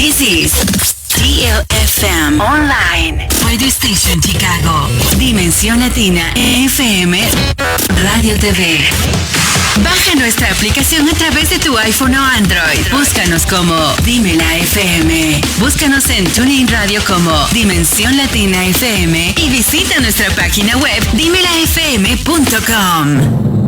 This is TLFM Online Radio Station Chicago. Dimensión Latina FM Radio TV. Baja nuestra aplicación a través de tu iPhone o Android. Búscanos como Dímela FM. Búscanos en TuneIn Radio como Dimensión Latina FM y visita nuestra página web dimelafm.com.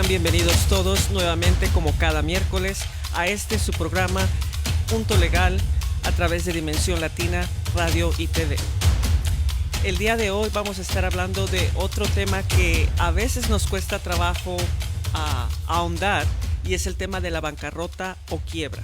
Bienvenidos todos nuevamente como cada miércoles a su programa Punto Legal a través de Dimensión Latina Radio y TV. El día de hoy vamos a estar hablando de otro tema que a veces nos cuesta trabajo ahondar y es el tema de la bancarrota o quiebra.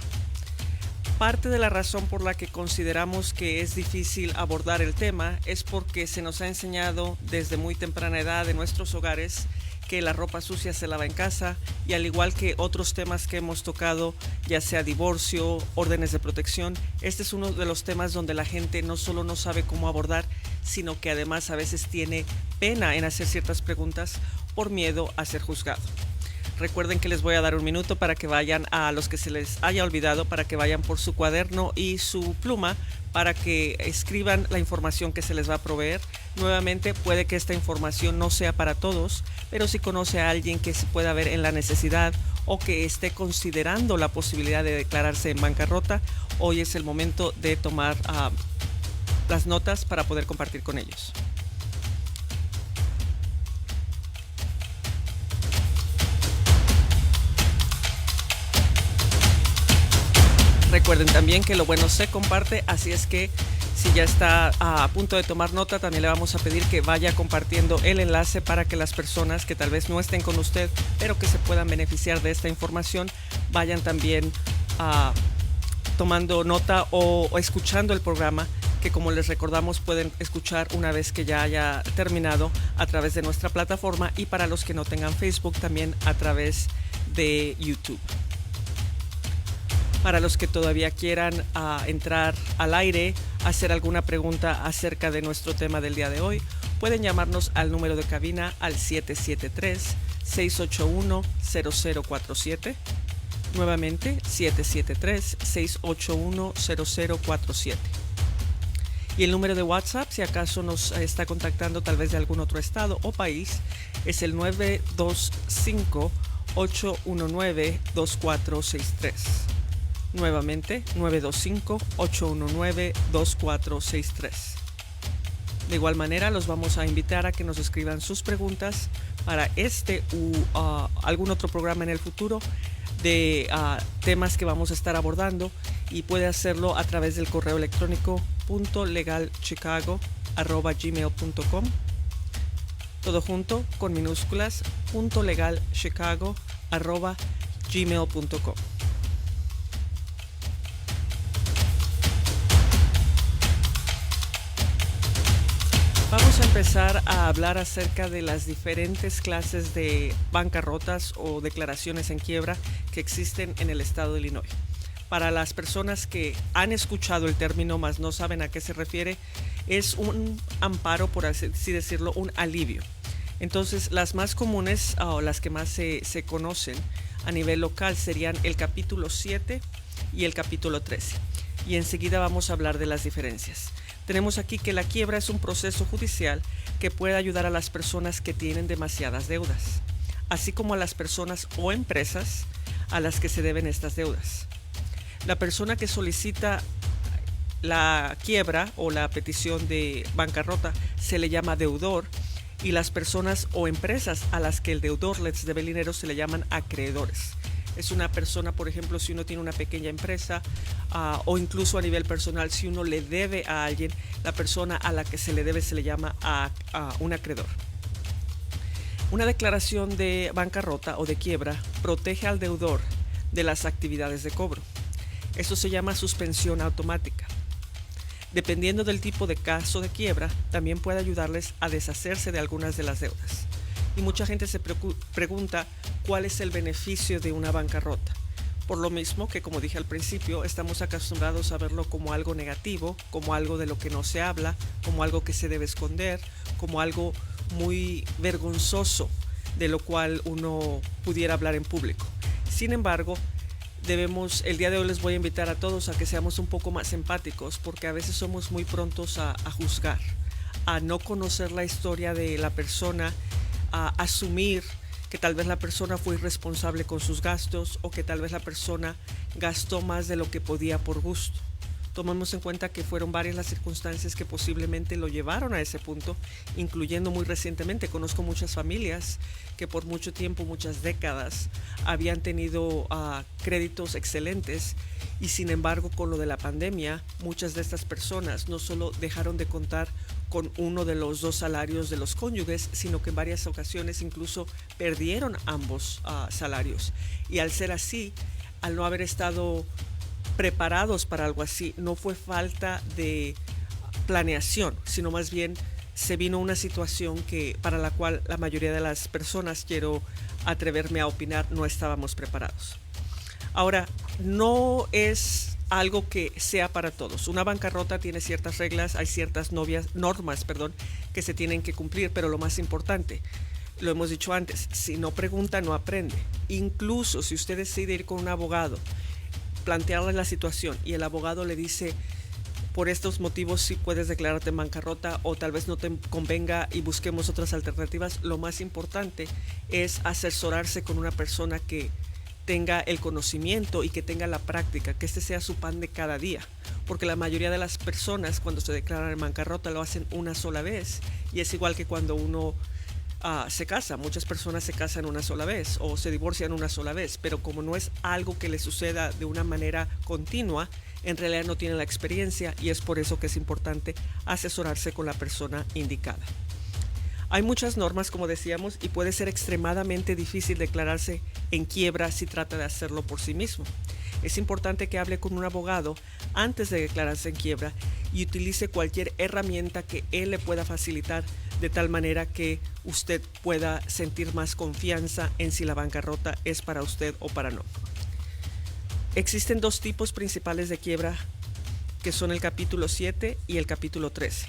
Parte de la razón por la que consideramos que es difícil abordar el tema es porque se nos ha enseñado desde muy temprana edad en nuestros hogares que la ropa sucia se lava en casa y al igual que otros temas que hemos tocado, ya sea divorcio, órdenes de protección, este es uno de los temas donde la gente no solo no sabe cómo abordar, sino que además a veces tiene pena en hacer ciertas preguntas por miedo a ser juzgado. Recuerden que les voy a dar un minuto para que vayan, a los que se les haya olvidado, para que vayan por su cuaderno y su pluma para que escriban la información que se les va a proveer. Nuevamente, puede que esta información no sea para todos, pero si conoce a alguien que se pueda ver en la necesidad o que esté considerando la posibilidad de declararse en bancarrota, hoy es el momento de tomar las notas para poder compartir con ellos. Recuerden también que lo bueno se comparte, así es que si ya está a punto de tomar nota, también le vamos a pedir que vaya compartiendo el enlace para que las personas que tal vez no estén con usted, pero que se puedan beneficiar de esta información, vayan también tomando nota o escuchando el programa, que como les recordamos pueden escuchar una vez que ya haya terminado a través de nuestra plataforma y para los que no tengan Facebook también a través de YouTube. Para los que todavía quieran entrar al aire, hacer alguna pregunta acerca de nuestro tema del día de hoy, pueden llamarnos al número de cabina al 773-681-0047. Nuevamente, 773-681-0047. Y el número de WhatsApp, si acaso nos está contactando tal vez de algún otro estado o país, es el 925-819-2463. Nuevamente, 925-819-2463. De igual manera, los vamos a invitar a que nos escriban sus preguntas para u algún otro programa en el futuro de temas que vamos a estar abordando, y puede hacerlo a través del correo electrónico .legalchicago@gmail.com. Todo junto, con minúsculas, .legalchicago@gmail.com. Vamos a empezar a hablar acerca de las diferentes clases de bancarrotas o declaraciones en quiebra que existen en el estado de Illinois. Para las personas que han escuchado el término mas no saben a qué se refiere, es un amparo, por así decirlo, un alivio. Entonces, las más comunes o las que más se conocen a nivel local serían el capítulo 7 y el capítulo 13. Y enseguida vamos a hablar de las diferencias. Tenemos aquí que la quiebra es un proceso judicial que puede ayudar a las personas que tienen demasiadas deudas, así como a las personas o empresas a las que se deben estas deudas. La persona que solicita la quiebra o la petición de bancarrota se le llama deudor, y las personas o empresas a las que el deudor les debe el dinero se le llaman acreedores. Es una persona, por ejemplo, si uno tiene una pequeña empresa o incluso a nivel personal, si uno le debe a alguien, la persona a la que se le debe se le llama a un acreedor. Una declaración de bancarrota o de quiebra protege al deudor de las actividades de cobro. Esto se llama suspensión automática. Dependiendo del tipo de caso de quiebra, también puede ayudarles a deshacerse de algunas de las deudas. Y mucha gente se pregunta cuál es el beneficio de una bancarrota. Por lo mismo que, como dije al principio, estamos acostumbrados a verlo como algo negativo, como algo de lo que no se habla, como algo que se debe esconder, como algo muy vergonzoso de lo cual uno pudiera hablar en público. Sin embargo, el día de hoy les voy a invitar a todos a que seamos un poco más empáticos, porque a veces somos muy prontos a juzgar, a no conocer la historia de la persona, a asumir que tal vez la persona fue irresponsable con sus gastos o que tal vez la persona gastó más de lo que podía por gusto. Tomemos en cuenta que fueron varias las circunstancias que posiblemente lo llevaron a ese punto, incluyendo muy recientemente. Conozco muchas familias que por mucho tiempo, muchas décadas, habían tenido créditos excelentes y sin embargo con lo de la pandemia, muchas de estas personas no solo dejaron de contar con uno de los dos salarios de los cónyuges, sino que en varias ocasiones incluso perdieron ambos salarios. Y al ser así, al no haber estado preparados para algo así, no fue falta de planeación, sino más bien se vino una situación para la cual la mayoría de las personas, quiero atreverme a opinar, no estábamos preparados. Ahora, no es algo que sea para todos. Una bancarrota tiene ciertas reglas, hay ciertas normas, que se tienen que cumplir, pero lo más importante, lo hemos dicho antes, si no pregunta, no aprende. Incluso si usted decide ir con un abogado, plantearle la situación y el abogado le dice, por estos motivos sí puedes declararte en bancarrota o tal vez no te convenga y busquemos otras alternativas, lo más importante es asesorarse con una persona que tenga el conocimiento y que tenga la práctica, que este sea su pan de cada día, porque la mayoría de las personas cuando se declaran en bancarrota lo hacen una sola vez, y es igual que cuando uno se casa. Muchas personas se casan una sola vez o se divorcian una sola vez, pero como no es algo que le suceda de una manera continua, en realidad no tienen la experiencia, y es por eso que es importante asesorarse con la persona indicada. Hay muchas normas, como decíamos, y puede ser extremadamente difícil declararse en quiebra si trata de hacerlo por sí mismo. Es importante que hable con un abogado antes de declararse en quiebra y utilice cualquier herramienta que él le pueda facilitar, de tal manera que usted pueda sentir más confianza en si la bancarrota es para usted o para no. Existen dos tipos principales de quiebra, que son el capítulo 7 y el capítulo 13.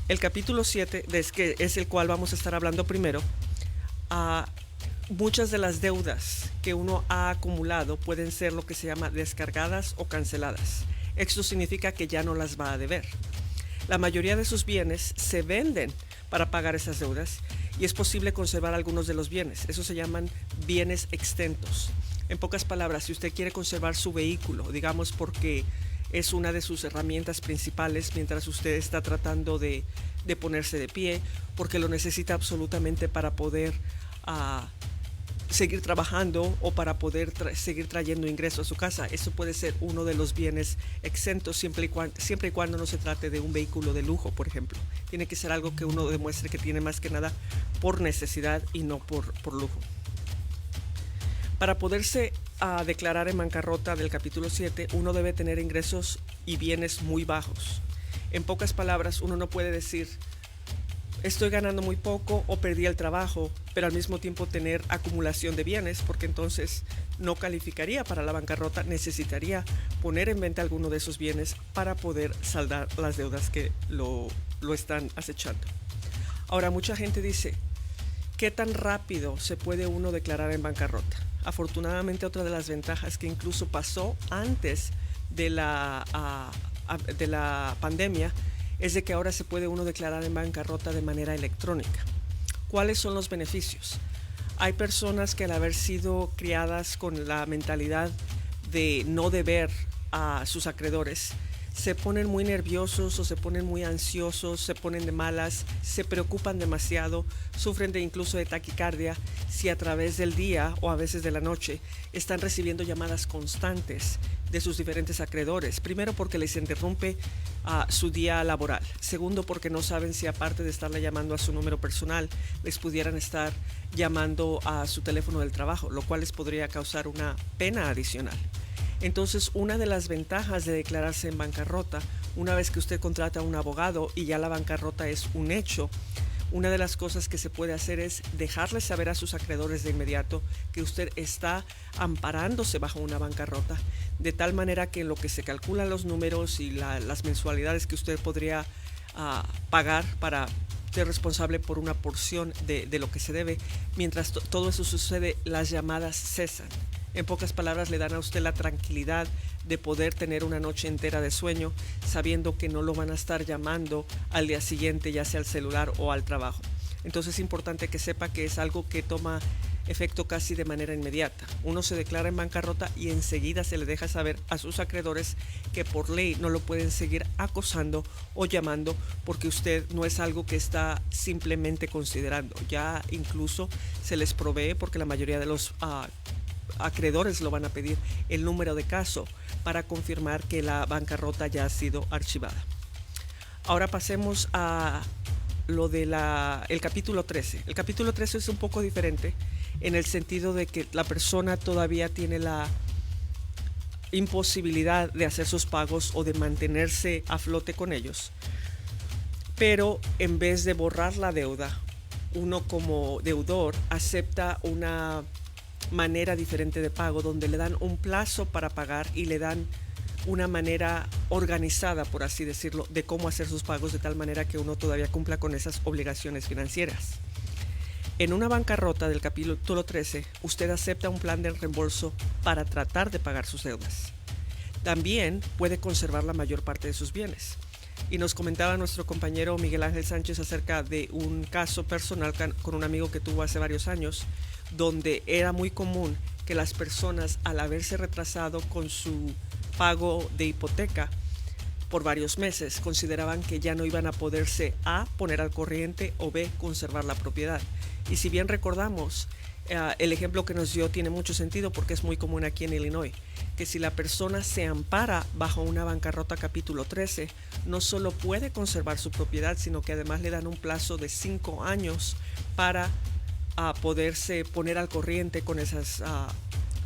El capítulo 7, que es el cual vamos a estar hablando primero, muchas de las deudas que uno ha acumulado pueden ser lo que se llama descargadas o canceladas. Esto significa que ya no las va a deber. La mayoría de sus bienes se venden para pagar esas deudas y es posible conservar algunos de los bienes. Eso se llaman bienes exentos. En pocas palabras, si usted quiere conservar su vehículo, digamos porque es una de sus herramientas principales mientras usted está tratando de ponerse de pie, porque lo necesita absolutamente para poder seguir trabajando o para poder seguir trayendo ingresos a su casa. Eso puede ser uno de los bienes exentos siempre y cuando no se trate de un vehículo de lujo, por ejemplo. Tiene que ser algo que uno demuestre que tiene más que nada por necesidad y no por lujo. Para poderse declarar en bancarrota del capítulo 7, uno debe tener ingresos y bienes muy bajos. En pocas palabras, uno no puede decir estoy ganando muy poco o perdí el trabajo, pero al mismo tiempo tener acumulación de bienes, porque entonces no calificaría para la bancarrota. Necesitaría poner en venta alguno de esos bienes para poder saldar las deudas que lo están acechando. Ahora, mucha gente dice, ¿Qué tan rápido se puede uno declarar en bancarrota? Afortunadamente, otra de las ventajas que incluso pasó antes de la pandemia es de que ahora se puede uno declarar en bancarrota de manera electrónica. ¿Cuáles son los beneficios? Hay personas que al haber sido criadas con la mentalidad de no deber a sus acreedores, se ponen muy nerviosos o se ponen muy ansiosos, se ponen de malas, se preocupan demasiado, sufren incluso de taquicardia si a través del día o a veces de la noche están recibiendo llamadas constantes de sus diferentes acreedores. Primero, porque les interrumpe su día laboral. Segundo, porque no saben si aparte de estarle llamando a su número personal, les pudieran estar llamando a su teléfono del trabajo, lo cual les podría causar una pena adicional. Entonces, una de las ventajas de declararse en bancarrota, una vez que usted contrata a un abogado y ya la bancarrota es un hecho, una de las cosas que se puede hacer es dejarles saber a sus acreedores de inmediato que usted está amparándose bajo una bancarrota, de tal manera que en lo que se calculan los números y las mensualidades que usted podría pagar para ser responsable por una porción de lo que se debe, mientras todo eso sucede, las llamadas cesan. En pocas palabras, le dan a usted la tranquilidad de poder tener una noche entera de sueño sabiendo que no lo van a estar llamando al día siguiente, ya sea al celular o al trabajo. Entonces es importante que sepa que es algo que toma efecto casi de manera inmediata. Uno se declara en bancarrota y enseguida se le deja saber a sus acreedores que por ley no lo pueden seguir acosando o llamando porque usted no es algo que está simplemente considerando. Ya incluso se les provee, porque la mayoría de los acreedores lo van a pedir, el número de caso para confirmar que la bancarrota ya ha sido archivada. Ahora pasemos a lo de el capítulo 13. El capítulo 13 es un poco diferente en el sentido de que la persona todavía tiene la imposibilidad de hacer sus pagos o de mantenerse a flote con ellos, pero en vez de borrar la deuda, uno como deudor acepta una manera diferente de pago donde le dan un plazo para pagar y le dan una manera organizada, por así decirlo, de cómo hacer sus pagos de tal manera que uno todavía cumpla con esas obligaciones financieras. En una bancarrota del capítulo 13, usted acepta un plan de reembolso para tratar de pagar sus deudas. También puede conservar la mayor parte de sus bienes. Y nos comentaba nuestro compañero Miguel Ángel Sánchez acerca de un caso personal con un amigo que tuvo hace varios años, donde era muy común que las personas, al haberse retrasado con su pago de hipoteca por varios meses, consideraban que ya no iban a poderse A, poner al corriente, o B, conservar la propiedad. Y si bien recordamos, el ejemplo que nos dio tiene mucho sentido porque es muy común aquí en Illinois, que si la persona se ampara bajo una bancarrota capítulo 13, no solo puede conservar su propiedad, sino que además le dan un plazo de 5 años para poderse poner al corriente con esos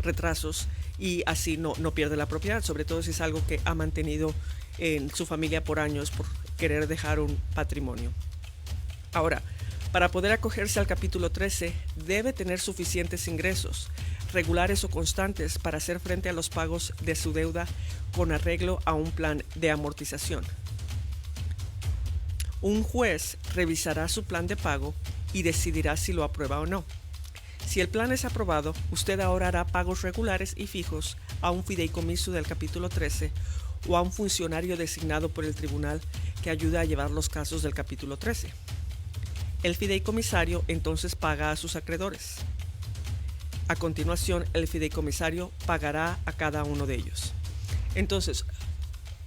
retrasos y así no pierde la propiedad, sobre todo si es algo que ha mantenido en su familia por años por querer dejar un patrimonio. Ahora, para poder acogerse al capítulo 13, debe tener suficientes ingresos, regulares o constantes, para hacer frente a los pagos de su deuda con arreglo a un plan de amortización. Un juez revisará su plan de pago y decidirá si lo aprueba o no. Si el plan es aprobado, usted ahora hará pagos regulares y fijos a un fideicomiso del capítulo 13 o a un funcionario designado por el tribunal que ayuda a llevar los casos del capítulo 13. El fideicomisario entonces paga a sus acreedores. A continuación, el fideicomisario pagará a cada uno de ellos. Entonces,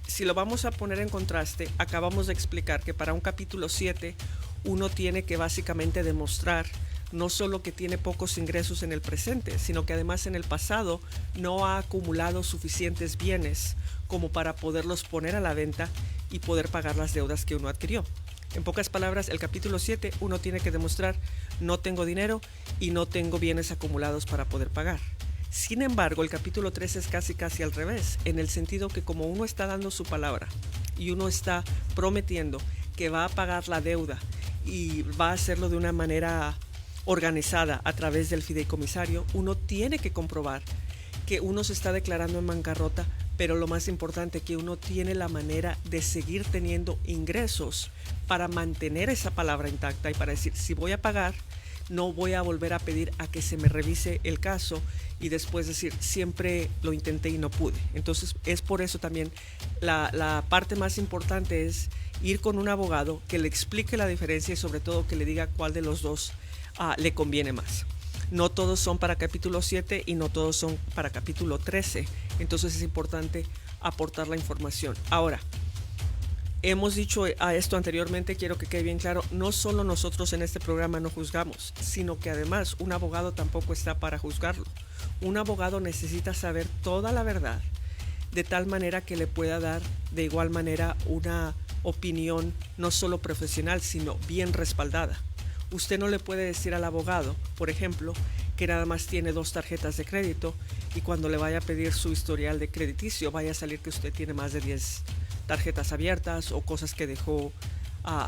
si lo vamos a poner en contraste, acabamos de explicar que para un capítulo 7 uno tiene que básicamente demostrar no solo que tiene pocos ingresos en el presente, sino que además en el pasado no ha acumulado suficientes bienes como para poderlos poner a la venta y poder pagar las deudas que uno adquirió. En pocas palabras, el capítulo 7 uno tiene que demostrar: no tengo dinero y no tengo bienes acumulados para poder pagar. Sin embargo, el capítulo 13 es casi al revés, en el sentido que como uno está dando su palabra y uno está prometiendo que va a pagar la deuda y va a hacerlo de una manera organizada a través del fideicomisario, uno tiene que comprobar que uno se está declarando en bancarrota, pero lo más importante, que uno tiene la manera de seguir teniendo ingresos para mantener esa palabra intacta y para decir: si voy a pagar, no voy a volver a pedir a que se me revise el caso y después decir, siempre lo intenté y no pude. Entonces es por eso también la parte más importante es ir con un abogado que le explique la diferencia y sobre todo que le diga cuál de los dos le conviene más. No todos son para capítulo 7 y no todos son para capítulo 13. Entonces es importante aportar la información. Ahora, hemos dicho a esto anteriormente, quiero que quede bien claro, no solo nosotros en este programa no juzgamos, sino que además un abogado tampoco está para juzgarlo. Un abogado necesita saber toda la verdad de tal manera que le pueda dar de igual manera una opinión no solo profesional, sino bien respaldada. Usted no le puede decir al abogado, por ejemplo, que nada más tiene 2 tarjetas de crédito y cuando le vaya a pedir su historial de crediticio vaya a salir que usted tiene más de 10 tarjetas abiertas o cosas que dejó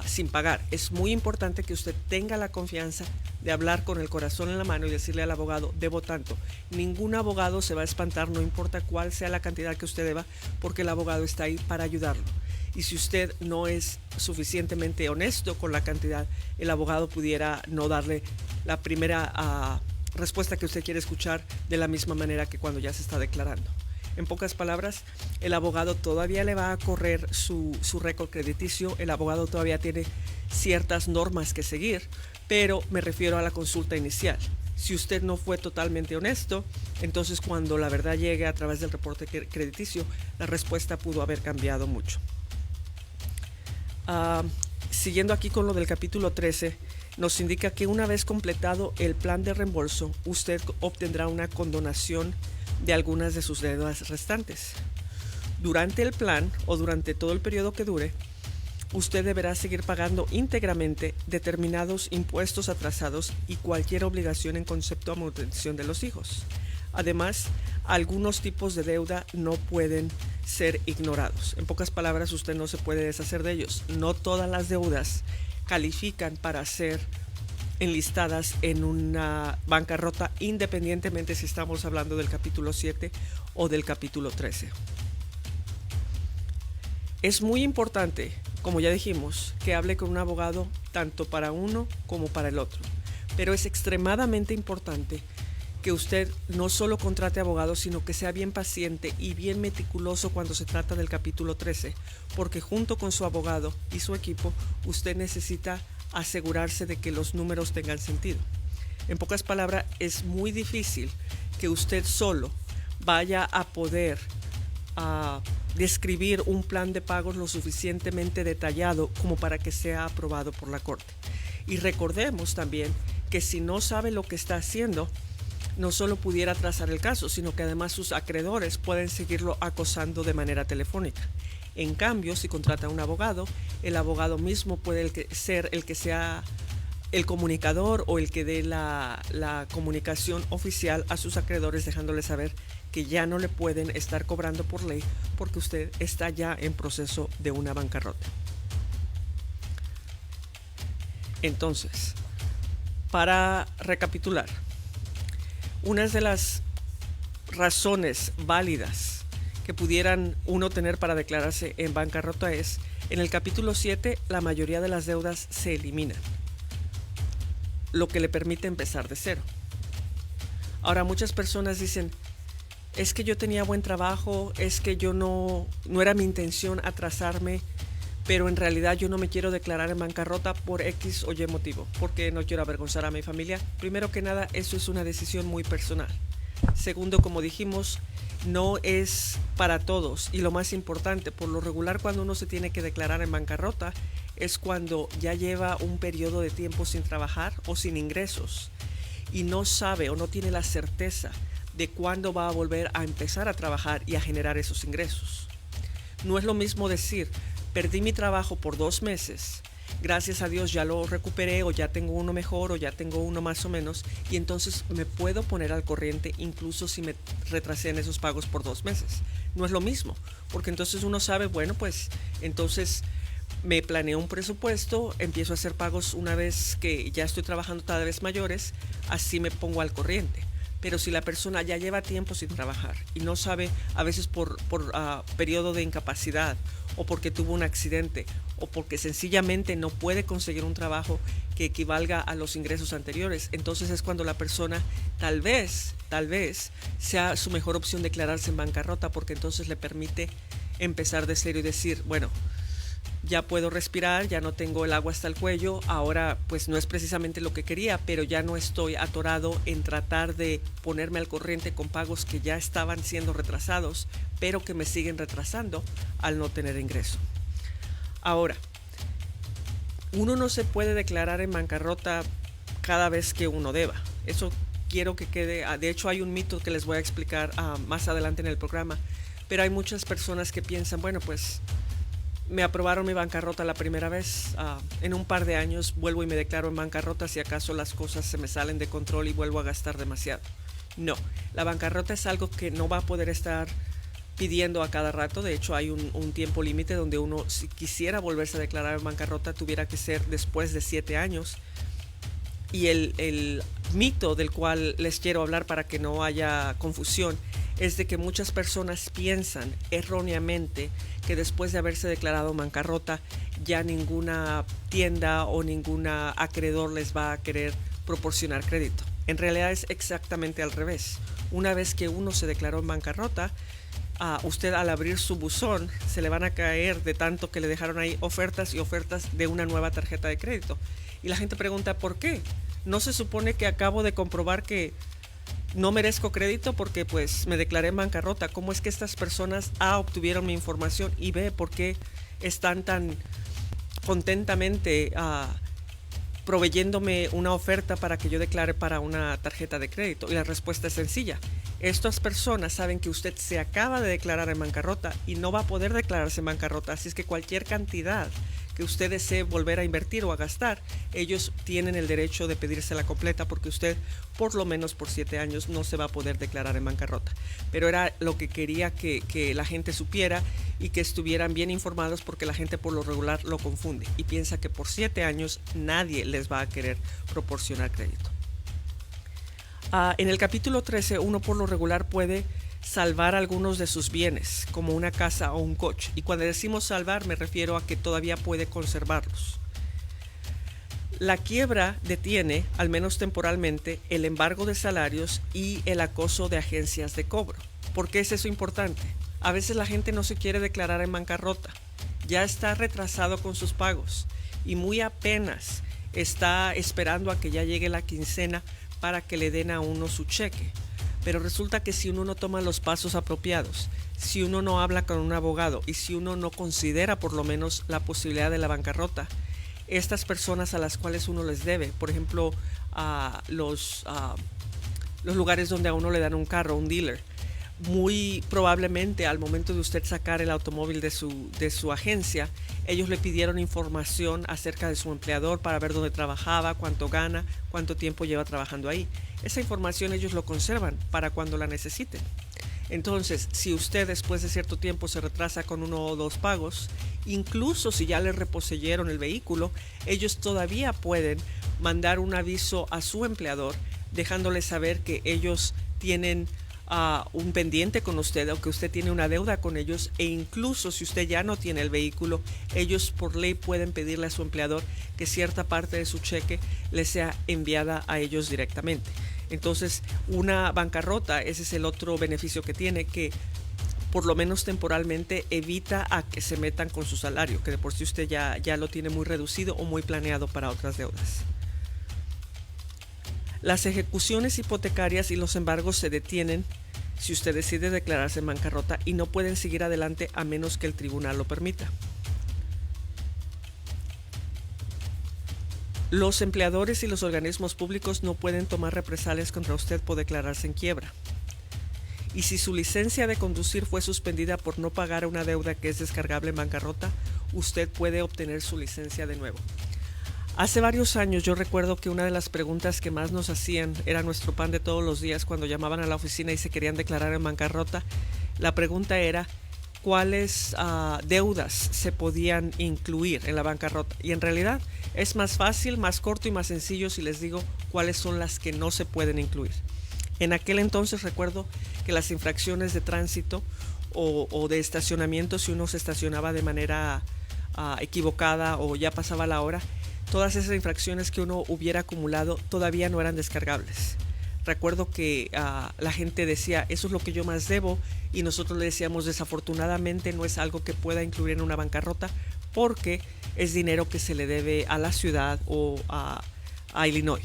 sin pagar. Es muy importante que usted tenga la confianza de hablar con el corazón en la mano y decirle al abogado, debo tanto. Ningún abogado se va a espantar, no importa cuál sea la cantidad que usted deba, porque el abogado está ahí para ayudarlo. Y si usted no es suficientemente honesto con la cantidad, el abogado pudiera no darle la primera respuesta que usted quiere escuchar de la misma manera que cuando ya se está declarando. En pocas palabras, el abogado todavía le va a correr su récord crediticio, el abogado todavía tiene ciertas normas que seguir, pero me refiero a la consulta inicial. Si usted no fue totalmente honesto, entonces cuando la verdad llegue a través del reporte crediticio, la respuesta pudo haber cambiado mucho. Siguiendo aquí con lo del capítulo 13, nos indica que una vez completado el plan de reembolso, usted obtendrá una condonación de algunas de sus deudas restantes. Durante el plan o durante todo el periodo que dure, usted deberá seguir pagando íntegramente determinados impuestos atrasados y cualquier obligación en concepto a manutención de los hijos. Además, algunos tipos de deuda no pueden ser ignorados. En pocas palabras, usted no se puede deshacer de ellos. No todas las deudas califican para ser enlistadas en una bancarrota, independientemente si estamos hablando del capítulo 7 o del capítulo 13. Es muy importante, como ya dijimos, que hable con un abogado tanto para uno como para el otro. Pero es extremadamente importante que usted no solo contrate abogados, sino que sea bien paciente y bien meticuloso cuando se trata del capítulo 13, porque junto con su abogado y su equipo, usted necesita asegurarse de que los números tengan sentido. En pocas palabras, es muy difícil que usted solo vaya a poder describir un plan de pagos lo suficientemente detallado como para que sea aprobado por la corte. Y recordemos también que si no sabe lo que está haciendo, no solo pudiera atrasar el caso, sino que además sus acreedores pueden seguirlo acosando de manera telefónica. En cambio, si contrata a un abogado, el abogado mismo puede ser el que sea el comunicador o el que dé la comunicación oficial a sus acreedores, dejándoles saber que ya no le pueden estar cobrando por ley porque usted está ya en proceso de una bancarrota. Entonces, para recapitular, una de las razones válidas que pudieran uno tener para declararse en bancarrota es, en el capítulo 7, la mayoría de las deudas se eliminan, lo que le permite empezar de cero. Ahora, muchas personas dicen, es que yo tenía buen trabajo, es que yo no era mi intención atrasarme, pero en realidad yo no me quiero declarar en bancarrota por X o Y motivo, porque no quiero avergonzar a mi familia. Primero que nada, eso es una decisión muy personal. Segundo, como dijimos, no es para todos. Y lo más importante, por lo regular cuando uno se tiene que declarar en bancarrota, es cuando ya lleva un periodo de tiempo sin trabajar o sin ingresos y no sabe o no tiene la certeza de cuándo va a volver a empezar a trabajar y a generar esos ingresos. No es lo mismo decir, perdí mi trabajo por 2 meses, gracias a Dios ya lo recuperé o ya tengo uno mejor o ya tengo uno más o menos y entonces me puedo poner al corriente incluso si me retrasé en esos pagos por 2 meses. No es lo mismo, porque entonces uno sabe, bueno, pues entonces me planeo un presupuesto, empiezo a hacer pagos una vez que ya estoy trabajando cada vez mayores, así me pongo al corriente. Pero si la persona ya lleva tiempo sin trabajar y no sabe, a veces por periodo de incapacidad o porque tuvo un accidente o porque sencillamente no puede conseguir un trabajo que equivalga a los ingresos anteriores, entonces es cuando la persona tal vez sea su mejor opción declararse en bancarrota, porque entonces le permite empezar de cero y decir, bueno, ya puedo respirar, ya no tengo el agua hasta el cuello, ahora pues no es precisamente lo que quería, pero ya no estoy atorado en tratar de ponerme al corriente con pagos que ya estaban siendo retrasados, pero que me siguen retrasando al no tener ingreso. Ahora, uno no se puede declarar en bancarrota cada vez que uno deba. Eso quiero que quede, de hecho hay un mito que les voy a explicar más adelante en el programa, pero hay muchas personas que piensan, bueno, pues me aprobaron mi bancarrota la primera vez, en un par de años vuelvo y me declaro en bancarrota si acaso las cosas se me salen de control y vuelvo a gastar demasiado. No, la bancarrota es algo que no va a poder estar pidiendo a cada rato. De hecho hay un tiempo límite donde uno, si quisiera volverse a declarar en bancarrota, tuviera que ser después de 7 años. Y el mito del cual les quiero hablar para que no haya confusión es de que muchas personas piensan erróneamente que después de haberse declarado en bancarrota ya ninguna tienda o ningún acreedor les va a querer proporcionar crédito. En realidad es exactamente al revés. Una vez que uno se declaró en bancarrota, usted al abrir su buzón se le van a caer de tanto que le dejaron ahí ofertas y ofertas de una nueva tarjeta de crédito. Y la gente pregunta, ¿por qué? ¿No se supone que acabo de comprobar que no merezco crédito porque pues me declaré en bancarrota? ¿Cómo es que estas personas obtuvieron mi información y B, por qué están tan contentamente proveyéndome una oferta para que yo declare para una tarjeta de crédito? Y la respuesta es sencilla. Estas personas saben que usted se acaba de declarar en bancarrota y no va a poder declararse en bancarrota, así es que cualquier cantidad que usted desee volver a invertir o a gastar, ellos tienen el derecho de pedírsela completa, porque usted por lo menos por 7 años no se va a poder declarar en bancarrota. Pero era lo que quería que la gente supiera y que estuvieran bien informados, porque la gente por lo regular lo confunde y piensa que por 7 años nadie les va a querer proporcionar crédito. En el capítulo 13, uno por lo regular puede salvar algunos de sus bienes, como una casa o un coche. Y cuando decimos salvar, me refiero a que todavía puede conservarlos. La quiebra detiene, al menos temporalmente, el embargo de salarios y el acoso de agencias de cobro. ¿Por qué es eso importante? A veces la gente no se quiere declarar en bancarrota, ya está retrasado con sus pagos y muy apenas está esperando a que ya llegue la quincena para que le den a uno su cheque. Pero resulta que si uno no toma los pasos apropiados, si uno no habla con un abogado y si uno no considera por lo menos la posibilidad de la bancarrota, estas personas a las cuales uno les debe, por ejemplo, los lugares donde a uno le dan un carro, un dealer, muy probablemente al momento de usted sacar el automóvil de su agencia, ellos le pidieron información acerca de su empleador para ver dónde trabajaba, cuánto gana, cuánto tiempo lleva trabajando ahí. Esa información ellos lo conservan para cuando la necesiten. Entonces, si usted después de cierto tiempo se retrasa con 1 o 2 pagos, incluso si ya le reposeyeron el vehículo, ellos todavía pueden mandar un aviso a su empleador dejándole saber que ellos tienen un pendiente con usted o que usted tiene una deuda con ellos, e incluso si usted ya no tiene el vehículo, ellos por ley pueden pedirle a su empleador que cierta parte de su cheque le sea enviada a ellos directamente. Entonces, una bancarrota, ese es el otro beneficio que tiene, que por lo menos temporalmente evita a que se metan con su salario, que de por sí usted ya lo tiene muy reducido o muy planeado para otras deudas. Las ejecuciones hipotecarias y los embargos se detienen si usted decide declararse en bancarrota y no pueden seguir adelante a menos que el tribunal lo permita. Los empleadores y los organismos públicos no pueden tomar represalias contra usted por declararse en quiebra. Y si su licencia de conducir fue suspendida por no pagar una deuda que es descargable en bancarrota, usted puede obtener su licencia de nuevo. Hace varios años yo recuerdo que una de las preguntas que más nos hacían era nuestro pan de todos los días cuando llamaban a la oficina y se querían declarar en bancarrota. La pregunta era cuáles deudas se podían incluir en la bancarrota. Y en realidad es más fácil, más corto y más sencillo si les digo cuáles son las que no se pueden incluir. En aquel entonces recuerdo que las infracciones de tránsito o de estacionamiento, si uno se estacionaba de manera equivocada o ya pasaba la hora, todas esas infracciones que uno hubiera acumulado todavía no eran descargables. Recuerdo que la gente decía, eso es lo que yo más debo, y nosotros le decíamos, desafortunadamente no es algo que pueda incluir en una bancarrota porque es dinero que se le debe a la ciudad o a Illinois.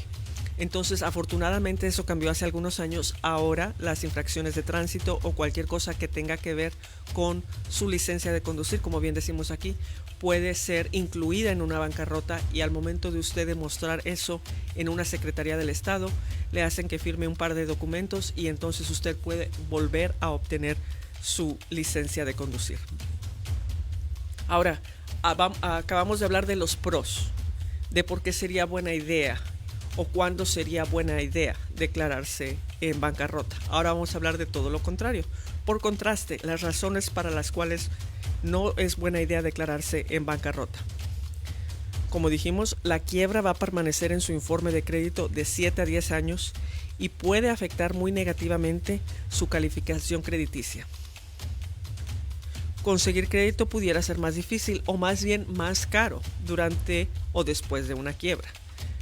Entonces, afortunadamente eso cambió hace algunos años. Ahora las infracciones de tránsito o cualquier cosa que tenga que ver con su licencia de conducir, como bien decimos aquí, puede ser incluida en una bancarrota, y al momento de usted demostrar eso en una secretaría del estado, le hacen que firme un par de documentos y entonces usted puede volver a obtener su licencia de conducir. Ahora, acabamos de hablar de los pros, de por qué sería buena idea o cuándo sería buena idea declararse en bancarrota. Ahora vamos a hablar de todo lo contrario. Por contraste, las razones para las cuales no es buena idea declararse en bancarrota. Como dijimos, la quiebra va a permanecer en su informe de crédito de 7 a 10 años y puede afectar muy negativamente su calificación crediticia. Conseguir crédito pudiera ser más difícil o más bien más caro durante o después de una quiebra.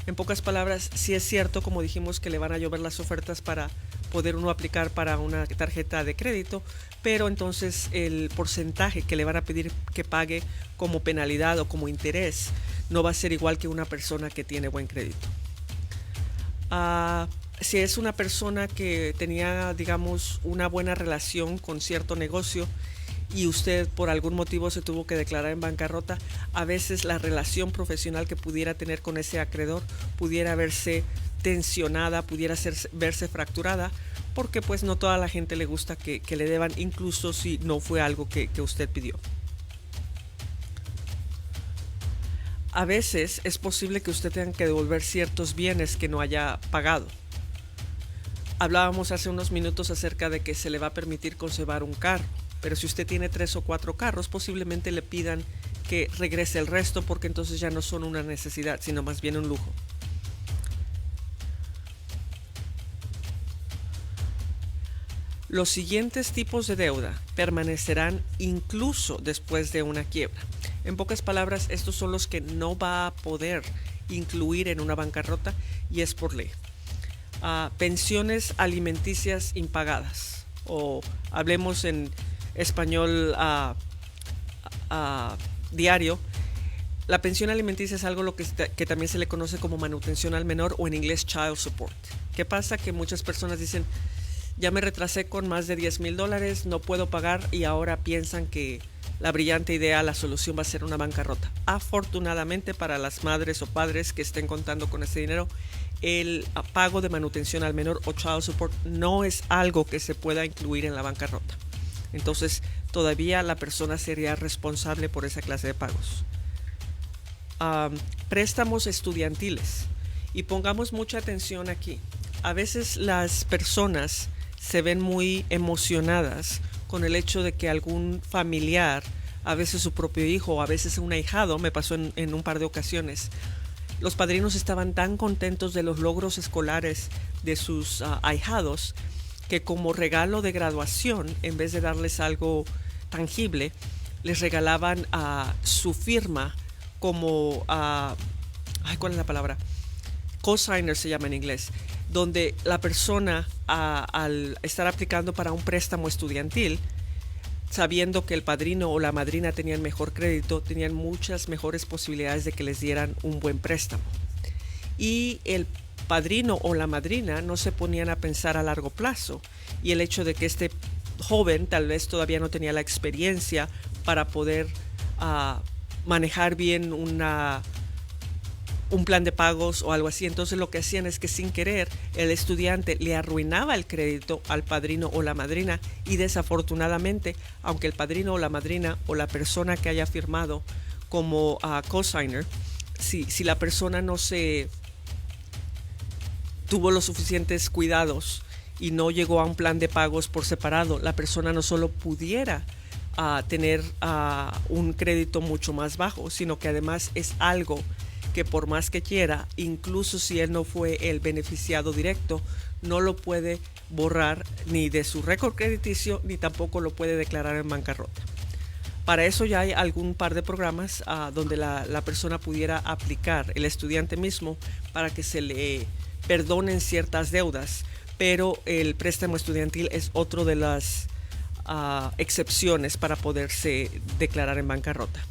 En pocas palabras, sí es cierto, como dijimos, que le van a llover las ofertas para poder uno aplicar para una tarjeta de crédito, pero entonces el porcentaje que le van a pedir que pague como penalidad o como interés no va a ser igual que una persona que tiene buen crédito. Si es una persona que tenía, digamos, una buena relación con cierto negocio y usted por algún motivo se tuvo que declarar en bancarrota, a veces la relación profesional que pudiera tener con ese acreedor pudiera verse tensionada, pudiera verse fracturada, porque pues no toda la gente le gusta que le deban, incluso si no fue algo que usted pidió. A veces es posible que usted tenga que devolver ciertos bienes que no haya pagado. Hablábamos hace unos minutos acerca de que se le va a permitir conservar un carro, pero si usted tiene 3 o 4 carros, posiblemente le pidan que regrese el resto, porque entonces ya no son una necesidad, sino más bien un lujo. Los siguientes tipos de deuda permanecerán incluso después de una quiebra. En pocas palabras, estos son los que no va a poder incluir en una bancarrota, y es por ley. Pensiones alimenticias impagadas, o hablemos en español diario, la pensión alimenticia es algo que también se le conoce como manutención al menor, o en inglés child support. ¿Qué pasa? Que muchas personas dicen, ya me retrasé con más de $10,000, no puedo pagar, y ahora piensan que la brillante idea, la solución va a ser una bancarrota. Afortunadamente para las madres o padres que estén contando con ese dinero, el pago de manutención al menor o child support no es algo que se pueda incluir en la bancarrota. Entonces todavía la persona sería responsable por esa clase de pagos. Préstamos estudiantiles, y pongamos mucha atención aquí. A veces las personas se ven muy emocionadas con el hecho de que algún familiar, a veces su propio hijo o a veces un ahijado, me pasó en un par de ocasiones, los padrinos estaban tan contentos de los logros escolares de sus ahijados, que como regalo de graduación, en vez de darles algo tangible, les regalaban su firma como, ¿cuál es la palabra? Cosigner se llama en inglés, donde la persona al estar aplicando para un préstamo estudiantil, sabiendo que el padrino o la madrina tenían mejor crédito, tenían muchas mejores posibilidades de que les dieran un buen préstamo. Y el padrino o la madrina no se ponían a pensar a largo plazo, y el hecho de que este joven tal vez todavía no tenía la experiencia para poder manejar bien un plan de pagos o algo así, entonces lo que hacían es que sin querer el estudiante le arruinaba el crédito al padrino o la madrina, y desafortunadamente, aunque el padrino o la madrina o la persona que haya firmado como cosigner, si la persona no se tuvo los suficientes cuidados y no llegó a un plan de pagos por separado, la persona no solo pudiera tener un crédito mucho más bajo, sino que además es algo que por más que quiera, incluso si él no fue el beneficiado directo, no lo puede borrar ni de su récord crediticio, ni tampoco lo puede declarar en bancarrota. Para eso ya hay algún par de programas donde la persona pudiera aplicar, el estudiante mismo, para que se le perdonen ciertas deudas, pero el préstamo estudiantil es otro de las excepciones para poderse declarar en bancarrota.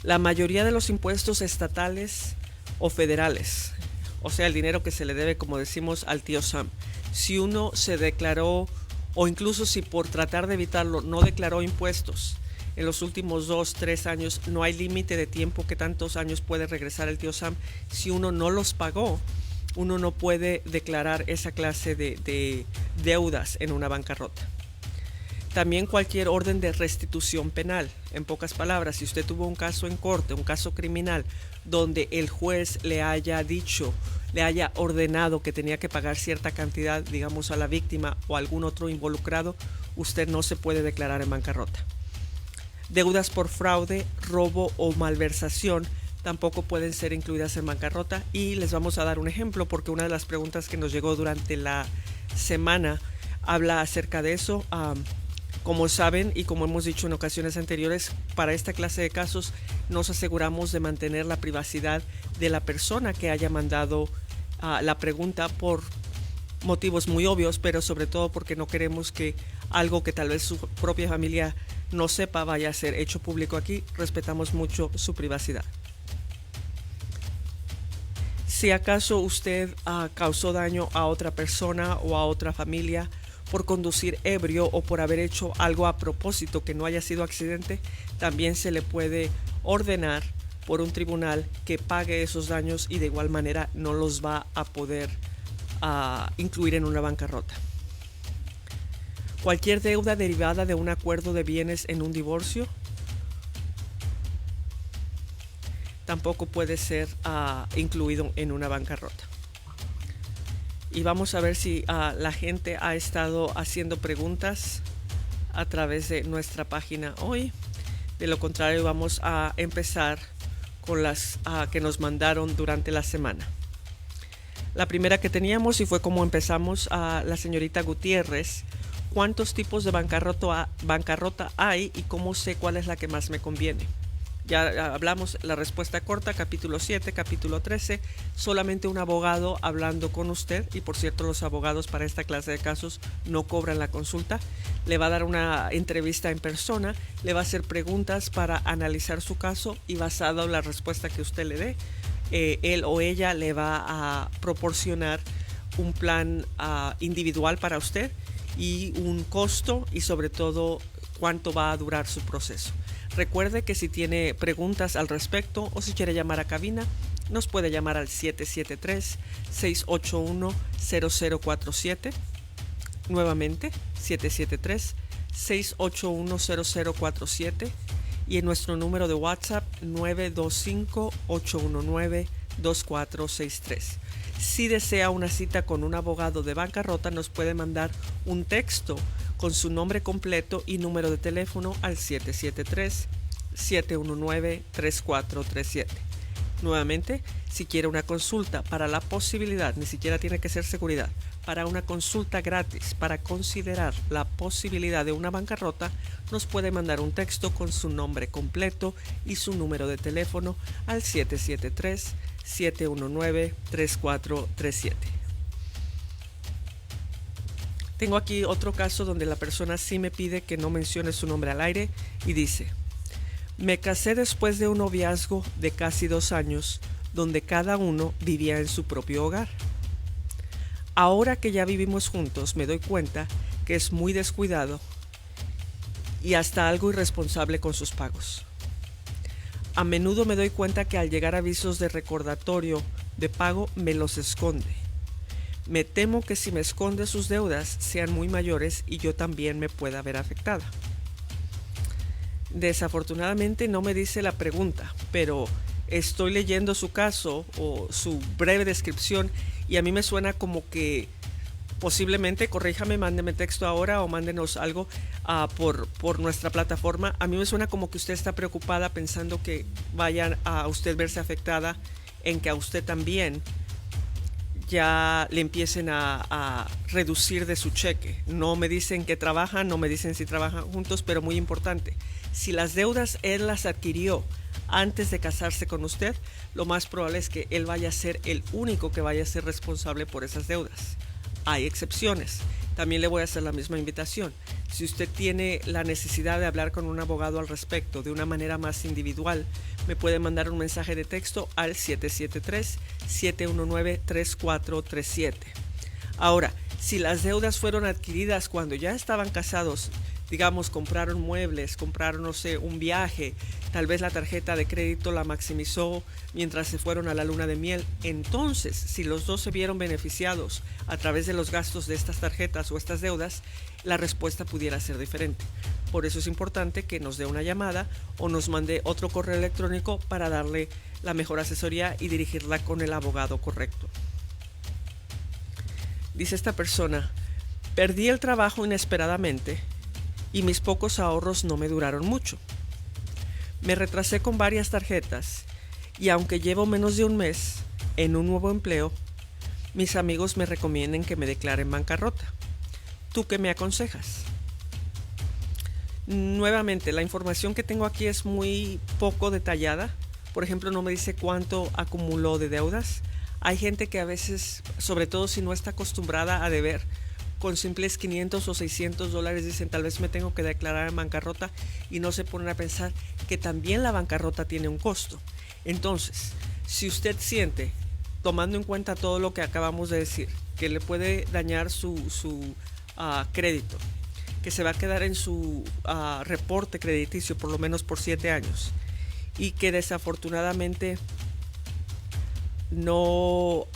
La mayoría de los impuestos estatales o federales, o sea, el dinero que se le debe, como decimos, al tío Sam, si uno se declaró, o incluso si por tratar de evitarlo no declaró impuestos en los últimos 2-3 años, no hay límite de tiempo que tantos años puede regresar el tío Sam. Si uno no los pagó, uno no puede declarar esa clase de deudas en una bancarrota. También cualquier orden de restitución penal. En pocas palabras, si usted tuvo un caso en corte, un caso criminal, donde el juez le haya dicho, le haya ordenado que tenía que pagar cierta cantidad, digamos, a la víctima o a algún otro involucrado, usted no se puede declarar en bancarrota. Deudas por fraude, robo o malversación tampoco pueden ser incluidas en bancarrota, y les vamos a dar un ejemplo porque una de las preguntas que nos llegó durante la semana habla acerca de eso. Como saben y como hemos dicho en ocasiones anteriores, para esta clase de casos nos aseguramos de mantener la privacidad de la persona que haya mandado la pregunta, por motivos muy obvios, pero sobre todo porque no queremos que algo que tal vez su propia familia no sepa vaya a ser hecho público aquí. Respetamos mucho su privacidad. Si acaso usted causó daño a otra persona o a otra familia por conducir ebrio o por haber hecho algo a propósito que no haya sido accidente, también se le puede ordenar por un tribunal que pague esos daños, y de igual manera no los va a poder incluir en una bancarrota. Cualquier deuda derivada de un acuerdo de bienes en un divorcio tampoco puede ser incluido en una bancarrota. Y vamos a ver si la gente ha estado haciendo preguntas a través de nuestra página hoy. De lo contrario, vamos a empezar con las que nos mandaron durante la semana. La primera que teníamos, y fue como empezamos, la señorita Gutiérrez: ¿cuántos tipos de bancarrota hay y cómo sé cuál es la que más me conviene? Ya hablamos la respuesta corta, capítulo 7, capítulo 13, solamente un abogado hablando con usted. Y por cierto, los abogados para esta clase de casos no cobran la consulta. Le va a dar una entrevista en persona, le va a hacer preguntas para analizar su caso, y basado en la respuesta que usted le dé, él o ella le va a proporcionar un plan individual para usted, y un costo, y sobre todo cuánto va a durar su proceso. Recuerde que si tiene preguntas al respecto o si quiere llamar a cabina, nos puede llamar al 773-681-0047. Nuevamente, 773-681-0047. Y en nuestro número de WhatsApp, 925-819-2463. Si desea una cita con un abogado de bancarrota, nos puede mandar un texto con su nombre completo y número de teléfono al 773-719-3437. Nuevamente, si quiere una consulta para la posibilidad, ni siquiera tiene que ser seguridad, para una consulta gratis para considerar la posibilidad de una bancarrota, nos puede mandar un texto con su nombre completo y su número de teléfono al 773-719-3437. Tengo aquí otro caso donde la persona sí me pide que no mencione su nombre al aire, y dice: me casé después de un noviazgo de casi 2 años, donde cada uno vivía en su propio hogar. Ahora que ya vivimos juntos, me doy cuenta que es muy descuidado y hasta algo irresponsable con sus pagos. A menudo me doy cuenta que al llegar avisos de recordatorio de pago, me los esconde. Me temo que si me esconde sus deudas sean muy mayores y yo también me pueda ver afectada. Desafortunadamente no me dice la pregunta, pero estoy leyendo su caso o su breve descripción, y a mí me suena como que posiblemente, corríjame, mándeme texto ahora o mándenos algo por nuestra plataforma. A mí me suena como que usted está preocupada pensando que vaya a usted verse afectada, en que a usted también ya le empiecen a reducir de su cheque. No me dicen que trabajan, no me dicen si trabajan juntos, pero muy importante, si las deudas él las adquirió antes de casarse con usted, lo más probable es que él vaya a ser el único que vaya a ser responsable por esas deudas. Hay excepciones. También le voy a hacer la misma invitación. Si usted tiene la necesidad de hablar con un abogado al respecto de una manera más individual, me puede mandar un mensaje de texto al 773-719-3437. Ahora, si las deudas fueron adquiridas cuando ya estaban casados, digamos, compraron muebles, compraron, no sé, un viaje, tal vez la tarjeta de crédito la maximizó mientras se fueron a la luna de miel, entonces, si los dos se vieron beneficiados a través de los gastos de estas tarjetas o estas deudas, la respuesta pudiera ser diferente. Por eso es importante que nos dé una llamada o nos mande otro correo electrónico para darle la mejor asesoría y dirigirla con el abogado correcto. Dice esta persona: perdí el trabajo inesperadamente y mis pocos ahorros no me duraron mucho. Me retrasé con varias tarjetas y aunque llevo menos de un mes en un nuevo empleo, mis amigos me recomiendan que me declare en bancarrota. ¿Tú qué me aconsejas? Nuevamente, la información que tengo aquí es muy poco detallada. Por ejemplo, no me dice cuánto acumuló de deudas. Hay gente que a veces, sobre todo si no está acostumbrada a deber, con simples $500 o $600 dicen tal vez me tengo que declarar en bancarrota y no se ponen a pensar que también la bancarrota tiene un costo. Entonces, si usted siente, tomando en cuenta todo lo que acabamos de decir, que le puede dañar su crédito, que se va a quedar en su reporte crediticio por lo menos por 7 años y que desafortunadamente no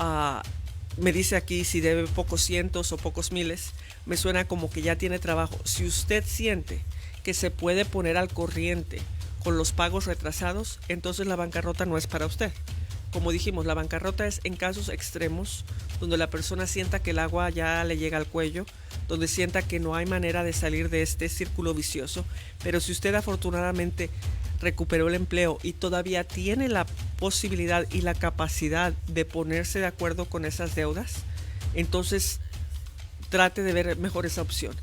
me dice aquí si debe pocos cientos o pocos miles, me suena como que ya tiene trabajo. Si usted siente que se puede poner al corriente con los pagos retrasados, entonces la bancarrota no es para usted. Como dijimos, la bancarrota es en casos extremos, donde la persona sienta que el agua ya le llega al cuello, donde sienta que no hay manera de salir de este círculo vicioso. Pero si usted afortunadamente recuperó el empleo y todavía tiene la posibilidad y la capacidad de ponerse de acuerdo con esas deudas, entonces trate de ver mejor esa opción.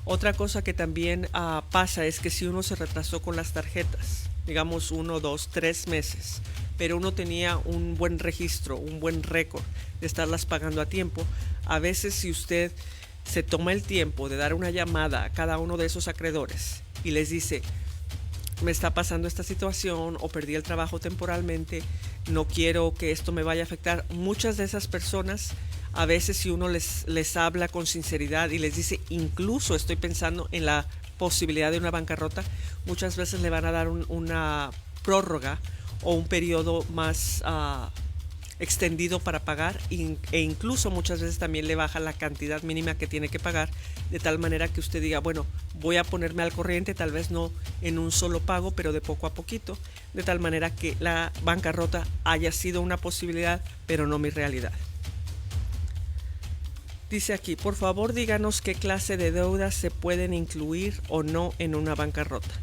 Otra cosa que también pasa es que si uno se retrasó con las tarjetas, digamos 1, 2, 3 meses, pero uno tenía un buen registro, un buen récord de estarlas pagando a tiempo, a veces si usted se toma el tiempo de dar una llamada a cada uno de esos acreedores y les dice: me está pasando esta situación o perdí el trabajo temporalmente, no quiero que esto me vaya a afectar. Muchas de esas personas, a veces si uno les habla con sinceridad y les dice incluso estoy pensando en la posibilidad de una bancarrota, muchas veces le van a dar una prórroga o un periodo más extendido para pagar e incluso muchas veces también le baja la cantidad mínima que tiene que pagar, de tal manera que usted diga, bueno, voy a ponerme al corriente, tal vez no en un solo pago, pero de poco a poquito, de tal manera que la bancarrota haya sido una posibilidad, pero no mi realidad. Dice aquí, por favor díganos qué clase de deudas se pueden incluir o no en una bancarrota.